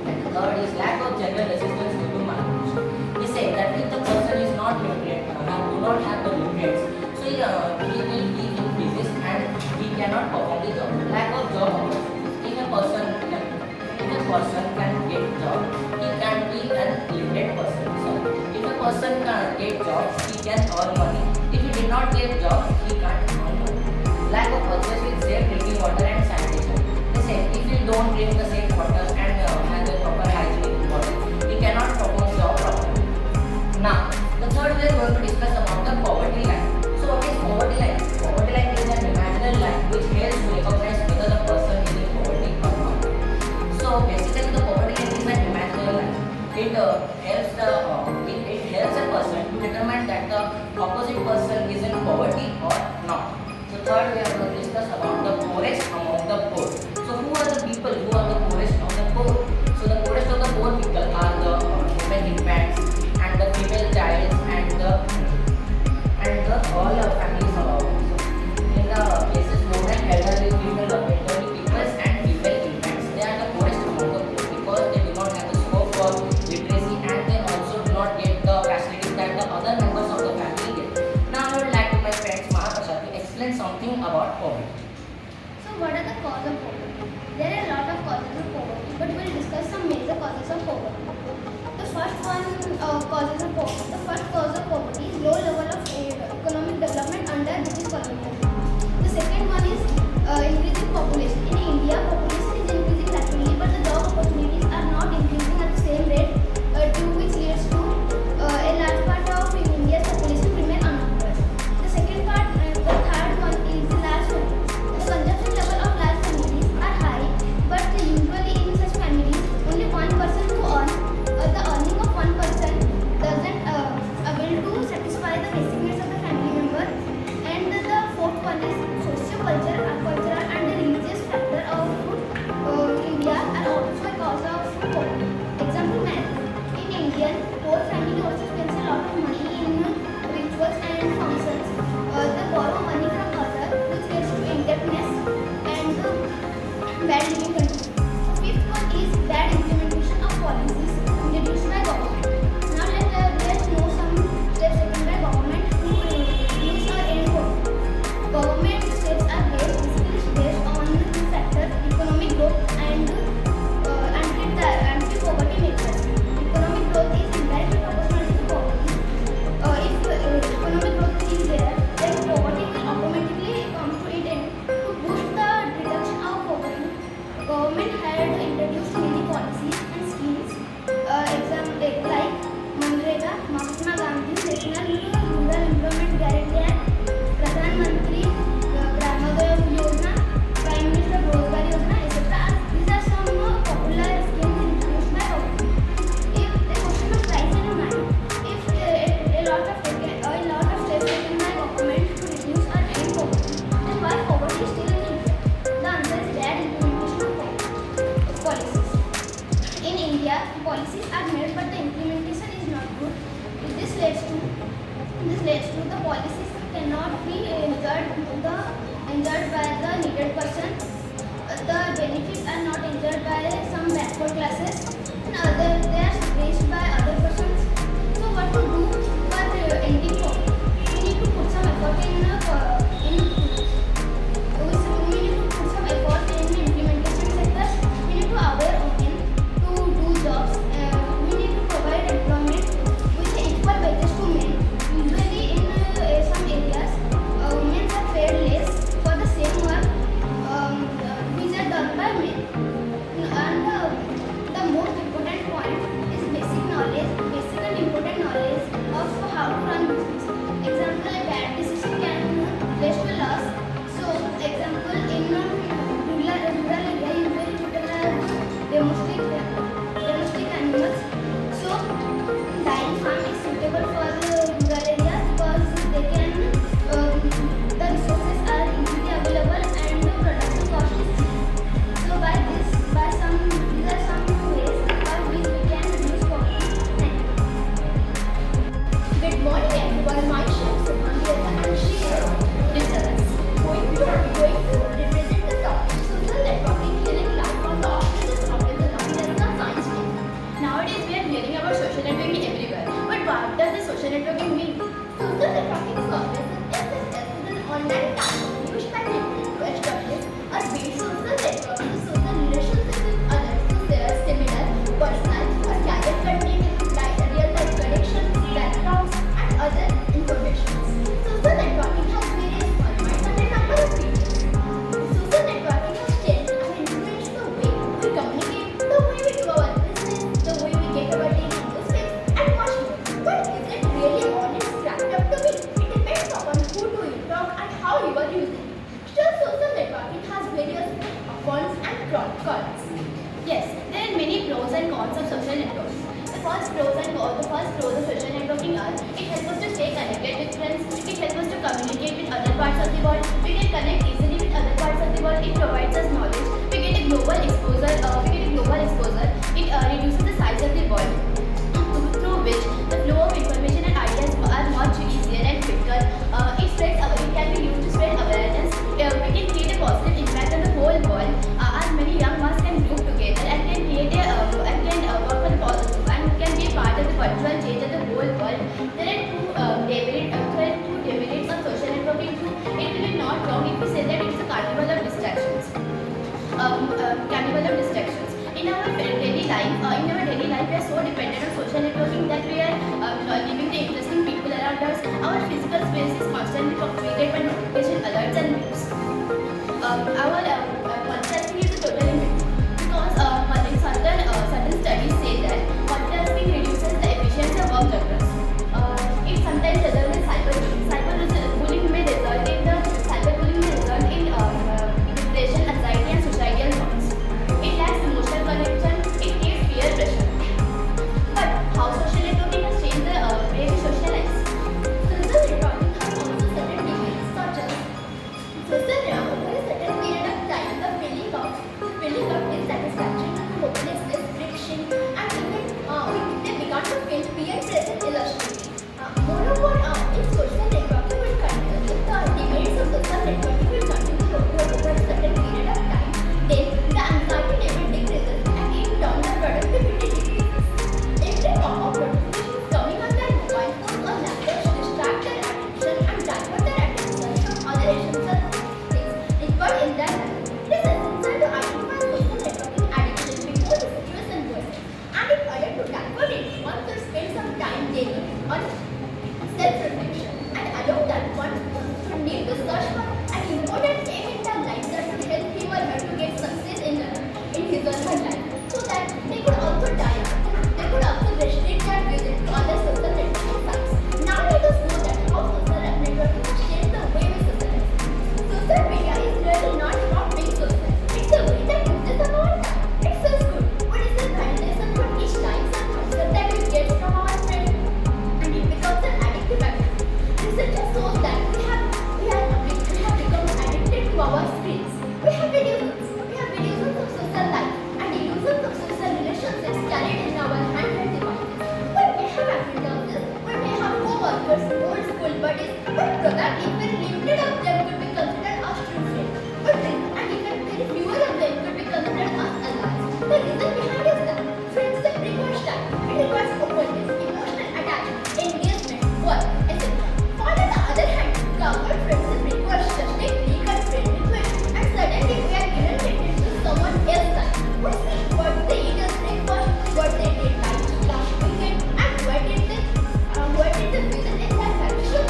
K: And the third is lack of general assistance due to malnutrition. We say that if the person is not nutrient, do not have the nutrients, so he will be in disease and he cannot perform the job. Lack of job opportunities. If a person can get job, he can be an illiterate person. So if a person can get job, he can earn money. If he did not get job, he can't earn money. Lack of access with safe drinking water and sanitation. They say if you don't drink the safe water and have a proper hygienic water, you cannot perform job properly. Now, the third we are going to discuss about the poverty line. So what is poverty line? Poverty line is an imaginary line which helps to recognize whether the person is in poverty or not. So basically the poverty line is an imaginary line. It helps a person to determine that the opposite person is in poverty or not. So third we are going to discuss about the poorest among the poor. So who are the people who are the poorest of the poor? So the poorest of the poor people are the women infants and the female child and the all families of our. So
G: what are the causes of poverty? There are a lot of causes of poverty, but we will discuss some major causes of poverty. The first cause of poverty is low level of economic development under British colonialism. The second one is increasing population. In India, population is increasing rapidly, but the job opportunities are not increasing at the same rate, which leads to a large part of India's population remain unemployed. The third one is the large families. The consumption level of large families are high, but usually in such families, only one person to earn. The earning of one person doesn't avail to satisfy the basic needs of the family member. And the fourth one is cultural and the religious factor of India are also a cause of poverty. Example, marriage. In Indian, poor family also spends a lot of money in rituals and functions. They borrow money from others, which leads to indebtedness and bad living conditions. The fifth one is bad implementation of policies introduced by government. Now let's know some steps taken by government to reduce our aid poverty. Government steps are based on two factors: economic growth and anti-poverty measures. Economic growth is indirectly proportional to poverty. If economic growth is there, then poverty will automatically come to an end. To boost the reduction of poverty, government had introduced many policies and schemes. Example like Manrega, Mahatma Gandhi National Rural Employment Guarantee Act, Pradhan Mantri Gramoddaya Yojana, Prime Minister Rozgar Yojana, etc. These are some popular schemes introduced by government. If the question must rise in your mind, if a lot of steps taken by government to reduce or end poverty, then why poverty is still in India? The answer is bad implementation of policies. In India, policies are made, but the implementation is not good. This leads to the policies cannot be enjoyed by the needed person. The benefits are not enjoyed by some backward classes, and they are raised by other persons. So what to do for ending poverty? We need to put some effort in implementation sectors. We need to aware women to do jobs. We need to provide employment with equal wages to men. Usually in some areas, women are paid less for the same work which are done by men. And the most important point is basic and important knowledge of how to run business. Example, a bad decision can lead to loss. So, example, in rural area, usually people are domestic animals. So, dairy farm is suitable for rural areas because they can the resources are easily available and the production cost is cheap. So, these are some ways by which we can reduce poverty. Thank you.
H: Good morning everyone, my chef and she results going to represent the topic social networking healing life on the offices of the National Science Day. Nowadays we are hearing about social networking everywhere, but what does the social networking mean? Social networking is always an online platform used by people to establish or build social networks and social relationships with others to share similar personal or career content like real-life connections, backgrounds, and other information. Social networking has various formats and a number of features. Social networking has changed and influenced the way we communicate, the way we do our business, the way we get our daily newsfeeds, and much more. But is it really honest cracked up to be? It depends upon who do you talk and how you are using it. Still, social networking has various cons and cons. Yes, there are many pros and cons of social networking. The first pros of social networking are: it helps us to stay connected with friends, it helps us to communicate with other parts of the world, we can connect easily with other parts of the world, it provides us knowledge, we get a global exposure, it reduces the size of the world, through which the flow of information and ideas are much easier and quicker. It can be used to spread awareness. We can create a positive impact on the whole world. As many young minds can group together and can create work for the positive and can be a part of the cultural change of the whole world. There are two demerits of social networking too. It will be not wrong if we say that it is a carnival of distractions. leaving the interesting people around us, our physical space is constantly punctuated by notification alerts and beeps. Our multitasking is a totally myth because certain studies say that multitasking reduces the efficiency of work others. It sometimes results in cyberbullying may result in depression, anxiety, and suicidal thoughts. It lacks emotional connection. It creates peer pressure. But how social networking has changed the way we socialize? Social networking has also certain demands, such as over a certain period of time, the feeling of dissatisfaction, hopelessness, friction, and even they began to feel peer pressure illustrated. Moreover, if social networking will continue, if the demands of social networking will continue over a certain period of time, then the anxiety level decreases and in turn the productivity decreases. Every form of notification coming on their mobile phones or laptops distract their attention and divert their attention from other essential things required in their life. It is essential to identify social networking addiction before the situation worsens, and in order to tackle it, one should spend some time daily on self-reflection and allow that one should need to search for an important aim in their life that would help him or her to get success in his or her life, so that they could also die out. They could also restrict their visit to other social networking sites. Now let us know that how social networking has changed the way we socialize. Social media is really not about being social. It's a way that uses our time. It feels good. What is the validation for each likes and thumbs up that we get from our friends? And it becomes an addictive activity. Research shows that we have become addicted to our screens. We have illusions of social life and illusions of social relationships carried in our handheld devices. We may have acquaintances, we may have co-workers, old school buddies, but probably very limited of them could be considered as true friends. And even very fewer of them could be considered as allies. The reason behind is that friendship requires time. It requires openness, emotional attachment, engagement, work, etc. While on the other hand, coward friendship requires just a click and friend request, and suddenly we are inundated to someone else's life. We see what they eat as breakfast, what they did last weekend, and what did they visit in their vacation.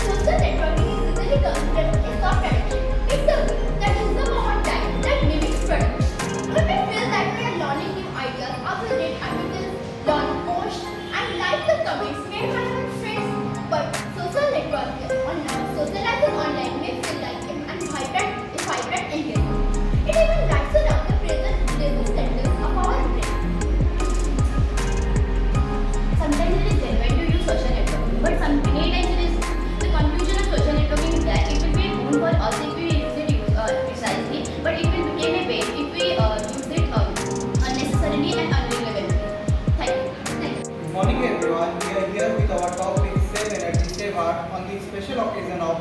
H: Social networking is usually considered a soft addiction. It's a way that uses our time that mimics products. We may feel that we are learning new ideas after read articles, learn posts, and like the comments made by our friends. But socializing online may feel like a vibrant engagement. It even lightens up the present centers of our brain. Sometimes it is genuine to use social networking, but many times it is the conclusion of social networking is that it will be a boon for us if we use it precisely, but it will become a bait if we use it unnecessarily and unrelevantly. Thank you.
J: Good morning everyone. We are here with our topic Save Energy, Save Art on the special occasion of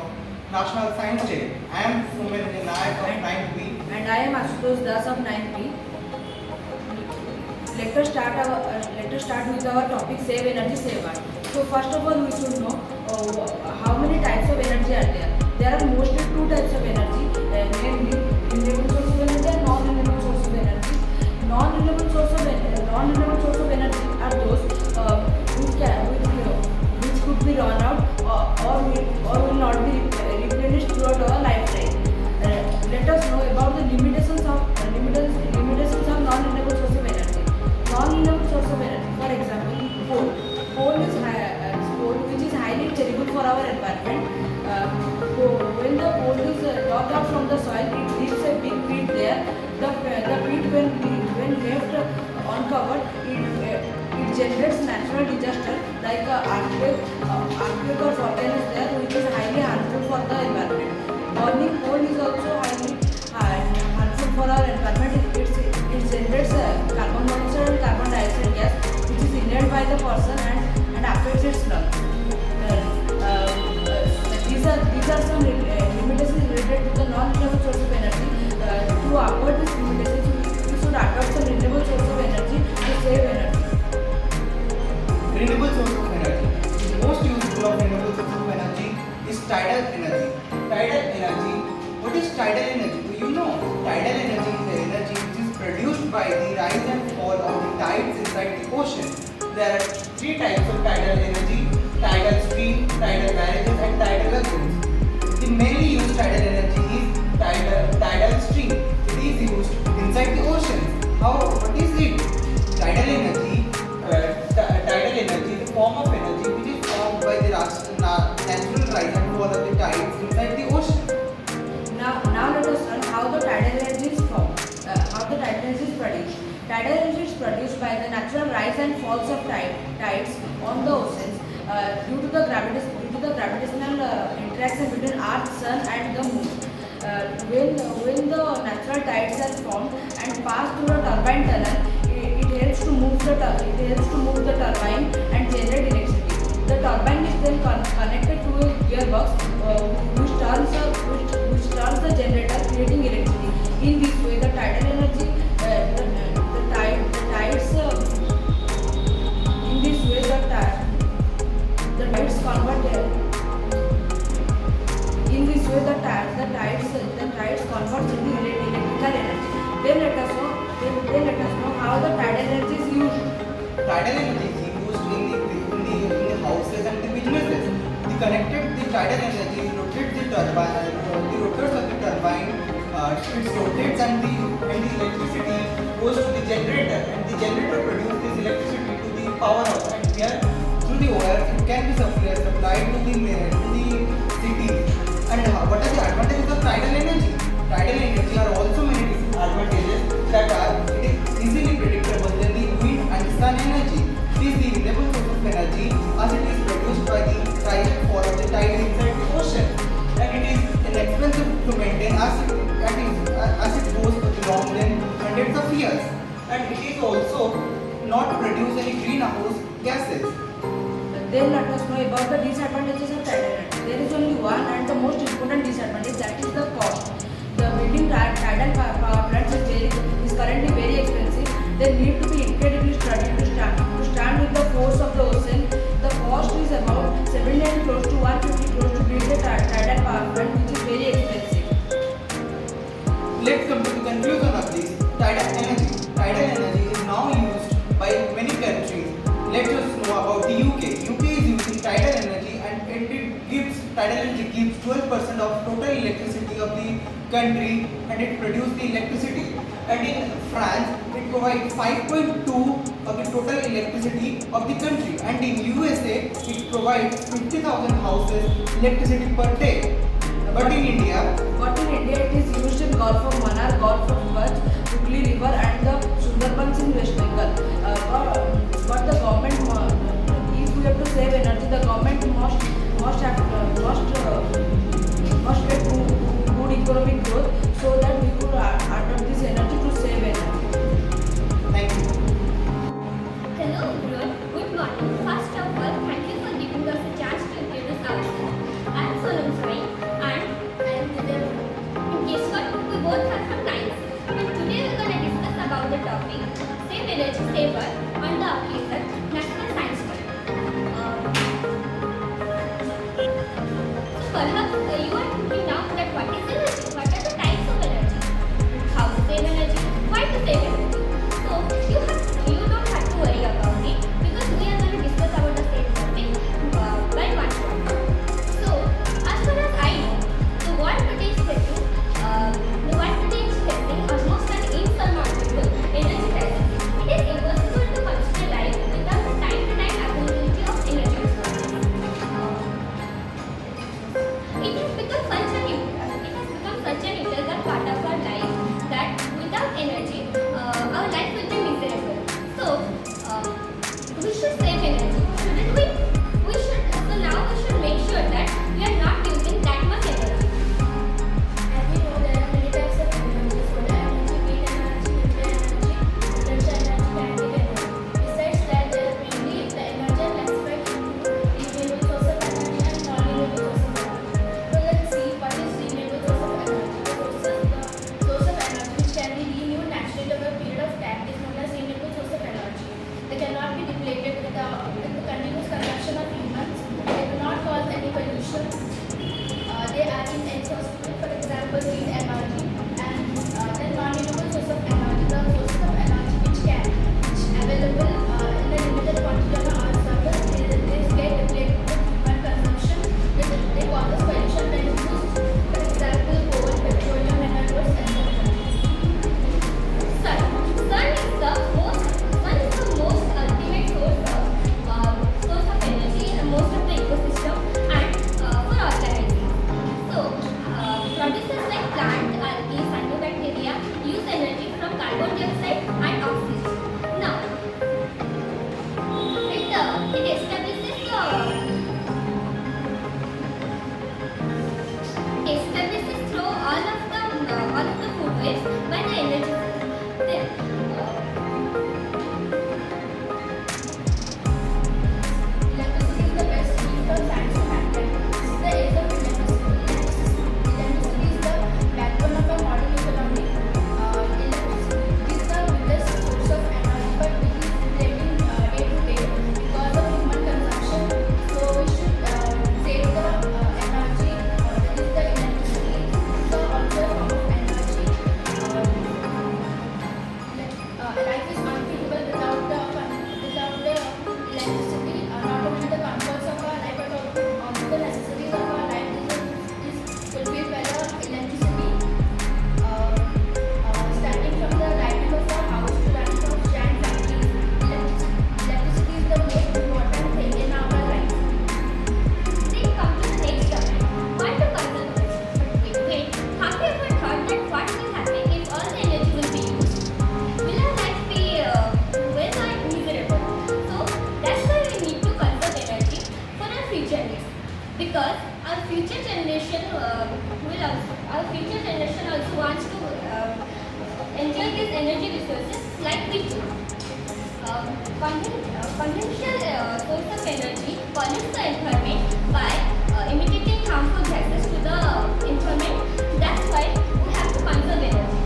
J: National Science Day. I am Sumen Nayak of 9th B.
L: And I am Ashutosh Das of 9th B. Let us start with our topic Save Energy, Save Art. So first of all, we should know how many types of energy are there. There are mostly two types of energy, namely renewable source of energy and non-renewable source of energy. Non-renewable source of energy are those which could be run out or will not be replenished throughout our lifetime. Let us know about the limitations of non-renewable source of energy. Non-renewable source of energy, for example, coal which is highly terrible for our environment. When the coal is dug out from the soil, it leaves a big pit there. The pit, when left uncovered, it generates natural disaster like earthquake or volcano is there, which is highly harmful for the environment. Burning coal is also highly harmful for our environment. It generates carbon monoxide and carbon dioxide gas, which is inhaled by the person and affects its lungs. These are some limitations related to the non-renewable source of energy. To avoid these limitations, we should adopt some renewable source of energy to save energy.
J: Renewable source of energy. The most useful of renewable source of energy is tidal energy. Tidal energy. What is tidal energy? Do you know? Tidal energy is the energy which is produced by the rise and fall of the tides inside the ocean. there are three types of tidal energy: tidal stream, tidal barrages, and tidal lagoons. The mainly used tidal energy is tidal stream. It is used inside the ocean. What is it? Tidal energy. Tidal energy is a form of energy which is formed by the natural rise and fall of the tides inside the ocean.
L: Now let us learn how the tidal energy is formed, how the tidal energy is produced. Tidal energy is produced by the natural rise and falls of tides on the oceans due to the gravitational interaction between Earth, Sun, and the Moon. When the natural tides are formed and pass through a turbine tunnel, it helps to move the turbine and generate electricity. The turbine is then connected to a gearbox which turns the generator, creating electricity. In this way, the tidal energy, the tides convert. In this way, the tides convert into electrical energy. Then let us know how the tidal energy is used.
J: Tidal energy is used in the houses and the businesses. The tidal energy rotates the turbine. The rotors of the turbine it rotates and the electricity goes to the generator, and the generator produces electricity to the powerhouse, and here through the wires it can be supplied to the cities. And what are the advantages of tidal energy? Tidal energy are also many advantages that are it is easily predictable than the wind and sun energy. It is the renewable source of energy as it is produced by the rise and fall of the tide inside the ocean, and it is inexpensive to maintain as it goes for the long run hundreds of years, and it is also not produce any greenhouse gases.
L: Then let us know about the disadvantages of tidal energy. There is only one and the most important disadvantage, that is the cost. The building tidal power plants is currently very expensive. They need to be incredibly studied to stand with the force of the ocean. The cost is about 79 crores to 150 crores to build a tidal power plant, which is very expensive.
J: Let's come to the conclusion of this. Tidal energy. Tidal energy is now used by many countries. Let us know about the UK. UK is using tidal energy, and tidal energy gives 12% of total electricity of the country, and it produces the electricity. And in France, it provides 5.2 of the total electricity of the country. And in USA, it provides 50,000 houses electricity per day. But in India,
L: it is used in Gulf of Mannar, Gulf of Kutch, Hooghly River, and the Sundarbans in West Bengal. But the government, if we have to save energy, the government must get good economic growth so that we could adopt this energy to save energy.
J: thank you.
G: Hello everyone, good morning. First of all, thank you for giving us a chance to introduce ourselves. I am Sonam Sai and I am Vidya. In case what, we both are from 9th. And today we are going to discuss about the topic Save Energy Saver on the occasion National
F: It establishes through all of the food waste by the energy. Then,
H: Electricity is the best means for science to happen. This is the age of electricity. Electricity is the backbone of our modern economy. Electricity is the biggest source of energy, but it is depleting day to day because of human consumption. So we should save the energy. That is the electricity. So also a form of energy. Life is unthinkable without the electricity. Not only the comforts of our life, but also the necessities of our life is fulfilled by the electricity. Starting from the lighting of our house to lighting of giant factories, electricity is the most important thing in our life.
F: then come to the next topic. Why to conserve energy? Wait, have you ever thought that what will happen if all the energy will be used? Will our life be well or miserable? So that's why we need to conserve energy for our future needs. Because our future generation also wants to enjoy these energy resources like we do. Conventional source of energy pollutes the environment by emitting harmful gases to the environment. That's why we have to conserve energy.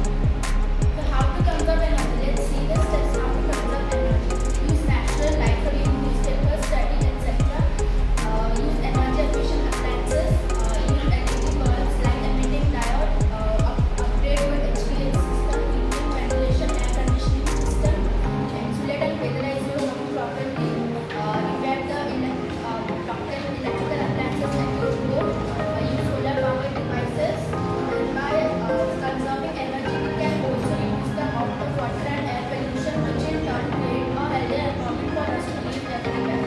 H: So how to conserve energy? Let's see the steps how to conserve energy. Use natural light for reading newspapers, study, etc. Use energy efficient appliances. Use LED bulbs, light emitting diode. Upgrade your HVAC system, heating, ventilation, air conditioning system. Insulate and weatherize your home properly. Repair the electrical appliances at your home. Use solar power devices. And by conserving energy, we can also reduce the amount of water and air pollution, which in turn create a healthier environment for us to live everywhere.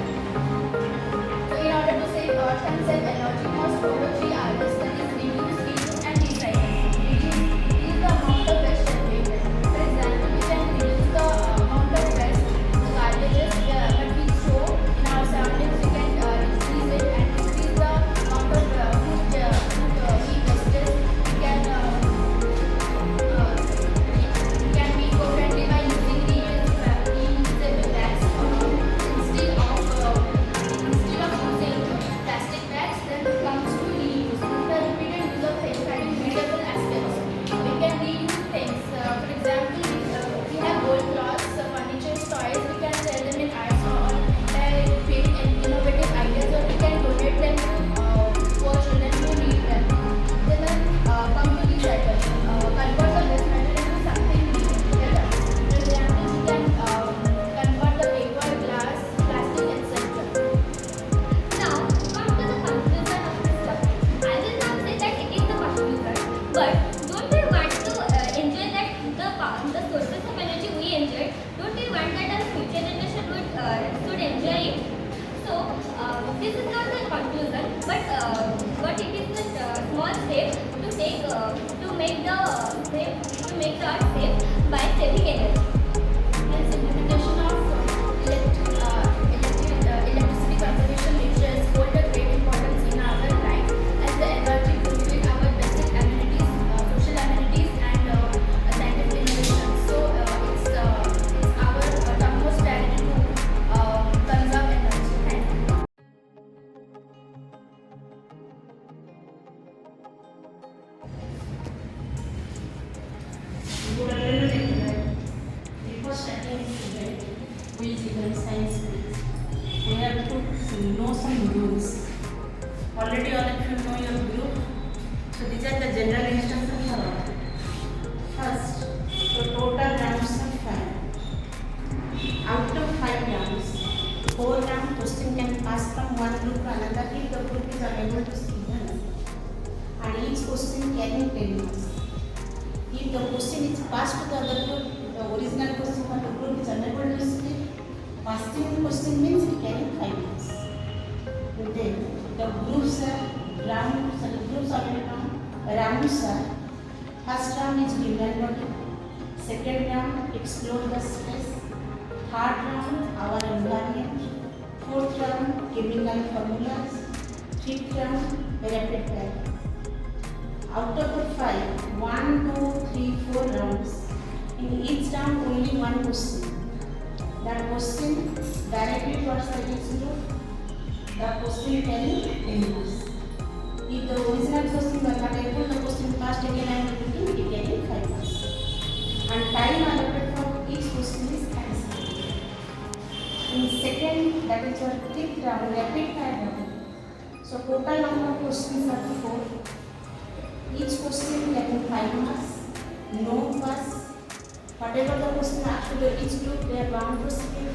H: So in order to save earth and save energy, we must follow 3 R's, that is reduce, reuse and recycle. Reduce the amount of waste generated. For example, we can reduce the amount of waste, the garbages that we throw in our surroundings. We can decrease it and decrease the amount of food we wasted. We can be eco-friendly by using reusable bags instead of using plastic bags. Then it comes to reuse. The repeated use of things having reusable aspects. We can reuse things. For example, we have old cloths, furniture, toys. We can sell them in arts or by creating innovative ideas, or we can donate them to poor children who need them. Then come to recycle. Convert the waste material into something new. Together. For example, we can convert the paper, glass, plastic, etc.
F: Now, come to the conclusion of this topic. I will not say that it is the conclusion, but don't we want to enjoy that the sources of energy we enjoyed? Don't we want that our future generation should enjoy it? So this is not the conclusion, but it is a small step to take to make the earth safe by saving energy.
H: And simplification of electricity conservation lectures hold a great importance in our life, as the energy fulfill our basic amenities, social amenities, and scientific innovation. So it's our utmost priority to conserve energy. Thank you.
B: Good afternoon, everyone. Before starting this event, we in science quiz. We have to know some rules. Already all of you know your group. So these are the general instructions for all. First, the total rounds are 5. Out of 5 rounds, 4 round question can pass from one group to another if the group is unable to see the answer. And each question carrying 10 marks. If the question is passed to the other group, the original question for the group is unable to speak, passing the question means it carrying 5 marks. Then the groups are rounds are first round is human body, second round explore the space, third round our environment, fourth original formulas, 3 round rapid fire. Out of the 5, 1, 2, 3, 4 rounds. In each round only one question. That question directly towards the next group. The question carrying 10 marks. If the original question was not able, the question passed again I am repeating, it carrying 5 marks. And time allotted for each question is 5 seconds. In second, that is your 5th round, rapid fire round. So total number of questions are 4. Each question getting 5 marks. No pass. Whatever the question asked to the each group, they are bound to skip.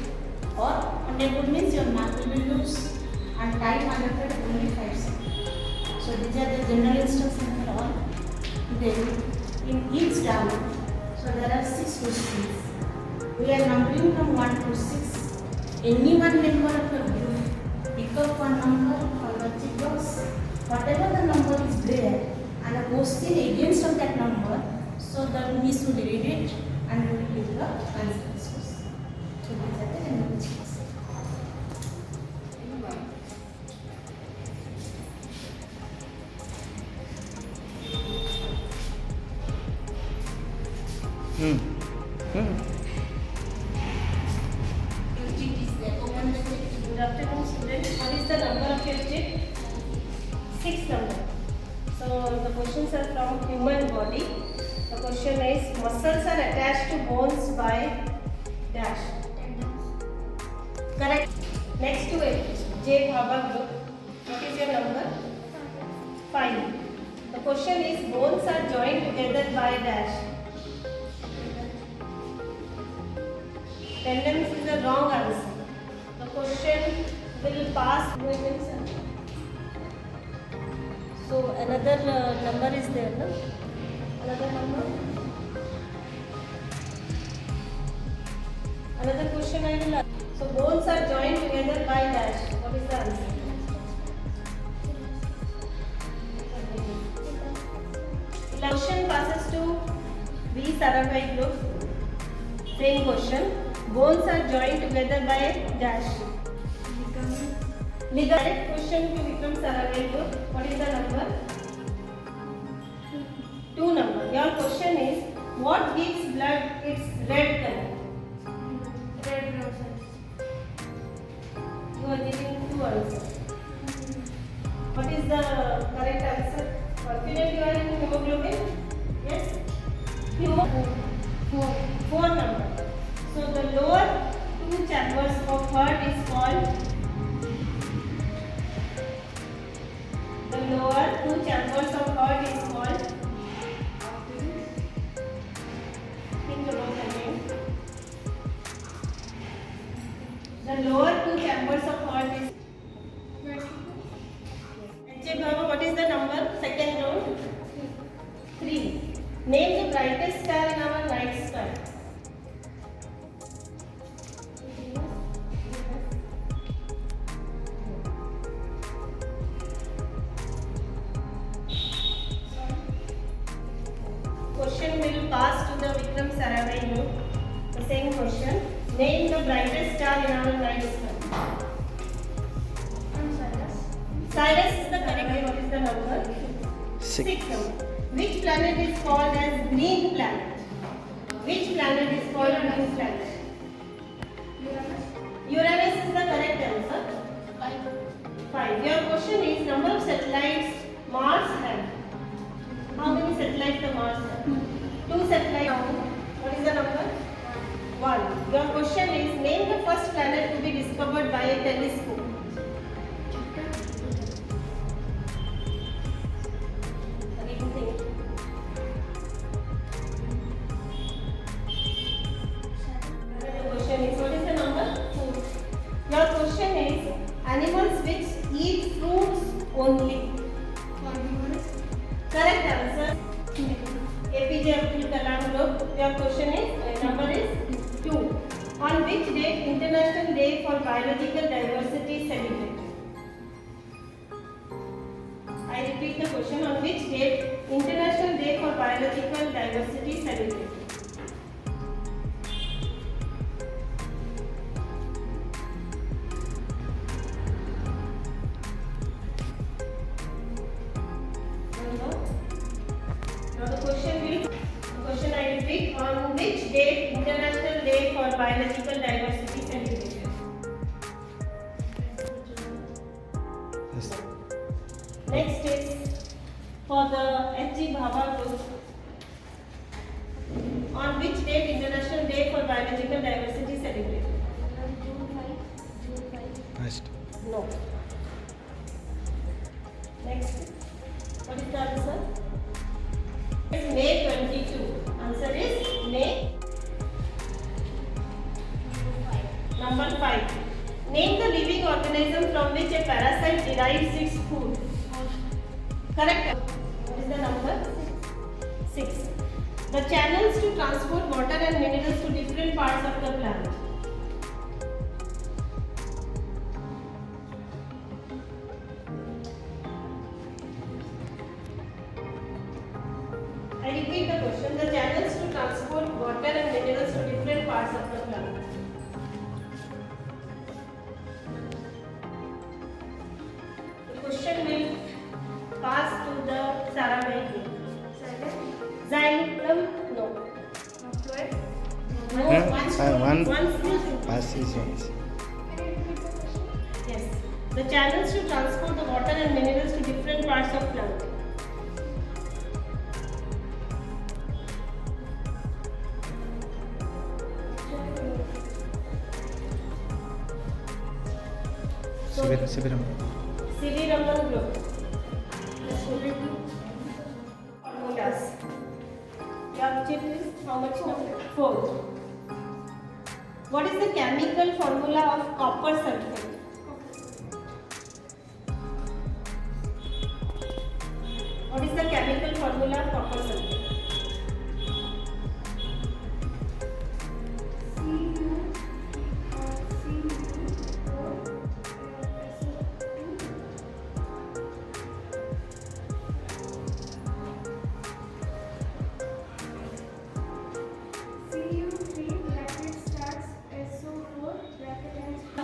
B: Or unable means your mark will be loose. And time allotted only 5 seconds. So these are the general instructions for all. Then in each round, so there are 6 questions. We are numbering from 1 to 6. Any one member of the group pick up one number from the check box. Whatever the number is there, and a question against of that number, so the miss will read it and will give the answers. So these are the general instructions.
D: Good afternoon, students. What is the number of your sheet? 6 number. So the questions are from human body. The question is muscles are attached to bones by dash. Correct. Next to it, J Bhaba group. What is your number? 5. The question is bones are joined together by dash. Tendons is the wrong answer. The question will pass. So another number is there, no? Another number. Another question I will ask. So bones are joined together by dash. What is the answer? The question passes to B Sarabhai group. Same question. Bones are joined together by dash. Ligament. Question to Vikram Sarabhai group. What is the number? 2 number. Your question is what gives blood its red color? Red blood cells. You are giving 2 answers. What is the correct answer? Confident you are in hemoglobin? Yes? Hemoglobin. 4 number. So the lower 2 chambers of heart is called. The lower 2 chambers of heart is called. Think about the name. The lower 2 chambers of heart is. H. Bhava, what is the number? Second round. 3. Name the brightest star in our night sky. Question will pass to the Vikram Sarabhai group. The same question. Name the brightest star in our night sky. Cyrus is the correct name. What is the number? 6 number. Which planet is called as green planet? Which planet is called green planet? Uranus is the correct answer. 5. Your question is number of satellites Mars has. How many satellites the Mars has? 2 satellites. What is the number? 1. Your question is name the first planet to be discovered by a telescope. Your question is animals which eat fruits only. Correct answer. APJ Abdul Kalam group. Your question is number is 2. On which date International Day for Biological Diversity is celebrated? I repeat the question. On which date International Day for Biological Diversity is celebrated? for biological diversity celebration? Next is for the H.G. Bhabha group. On which date International Day for Biological Diversity celebrated? No. Next. What is the answer? It's May 22. Answer is May. Number 5. Name the living organism from which a parasite derives its food. Correct. What is the number? 6. The channels to transport water and minerals to different parts of the plant. I repeat the question. The channels to transport water and minerals to different parts of the plant. The question will pass to the Saramai group. Xylem? No.
G: Fluid?
D: No.
J: Pass is once.
D: Yes. The channels to transport the water and minerals to different parts of plant. C.V. Raman group. Formulas. Your chip is how much number? 4. What is the chemical formula of copper sulfate? What is the chemical formula of copper sulfate?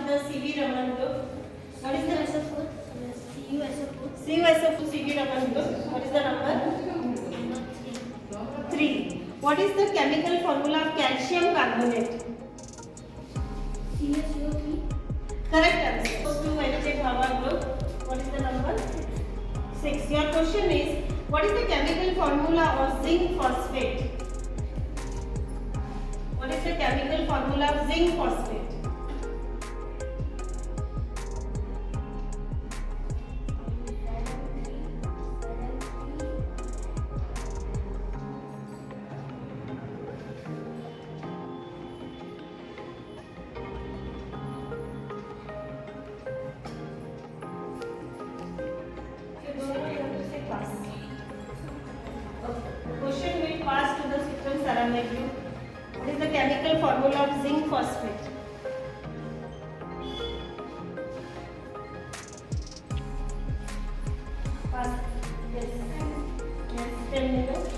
D: The C.V. Raman group. What is the SO4? CuSO4 C.V. Raman group. What is the number? 3. What is the chemical formula of calcium carbonate? Correct answer. Goes to H.G. Bhabha group. What is the number? 6. Your question is, what is the chemical formula of zinc phosphate? What is the chemical formula of zinc phosphate? Question will pass to the Sutram Saramai group. What is the chemical formula of zinc phosphate? Pass. Yes. Yes. 10 minutes.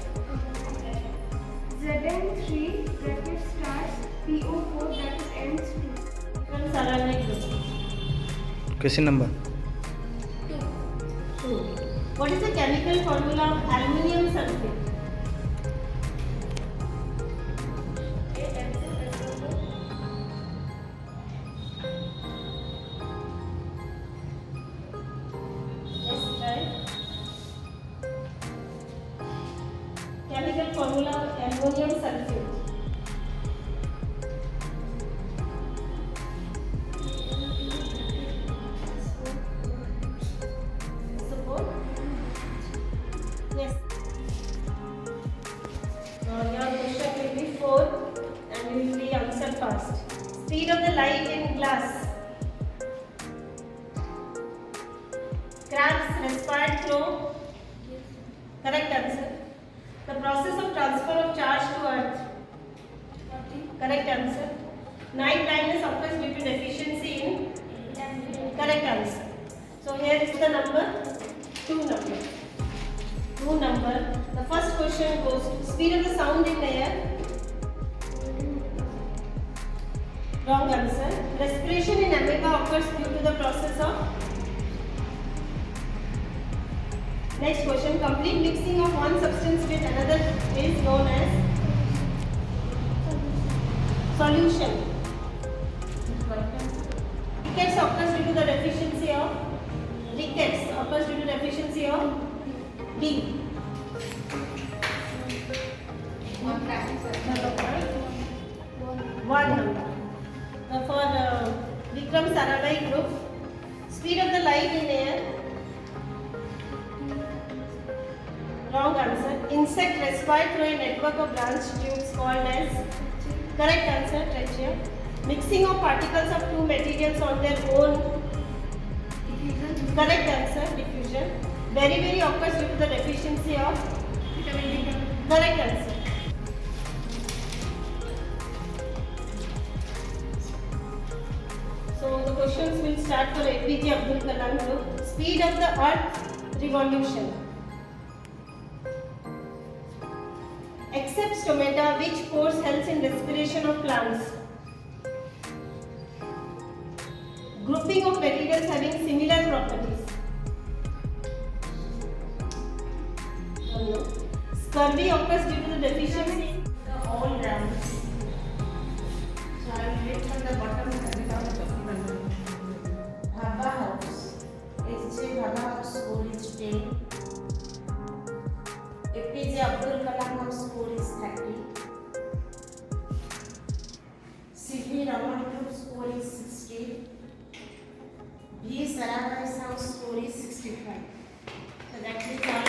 G: Zn3 bracket starts PO4 bracket ends 2.
D: Sutram Saramai group.
J: Question number
D: 2. What is the chemical formula of aluminium sulfate? Yes, right. Chemical formula of ammonium sulfate. Support? Yes. Now your question will be 4 and will be answered fast. Speed of the light in glass. Crabs respired through. Correct answer. The process of transfer of charge to earth. Correct answer. Night blindness occurs due to deficiency in. Correct answer. So here is the number. 2 number. 2 number. The first question goes to speed of the sound in the air. Wrong answer. Respiration in amoeba occurs due to the process of. Next question. Complete mixing of one substance with another is known as. Solution. Rickets occurs due to the deficiency of D. One number. Now for Vikram Sarabhai group, speed of the light in air. Wrong answer. Insect respire through a network of branched tubes called as. Correct answer, trachea. Mixing of particles of two materials on their own. Correct answer, diffusion. Very occurs due to the deficiency of vitamin D. Correct answer. So the questions will start for APJ Abdul Kalam group. Speed of the earth revolution. Except stomata, which force helps in respiration of plants? Grouping of materials having similar properties. Scurvy occurs due to the deficiency.
M: The all round. So I will read from the bottom and down the Bhabha House. SJ Bhabha House score is 10. APJ Abdul Kalam House score is 30. CV Raman Group score is 60. B. Sarabhai's house score is 65. So that is our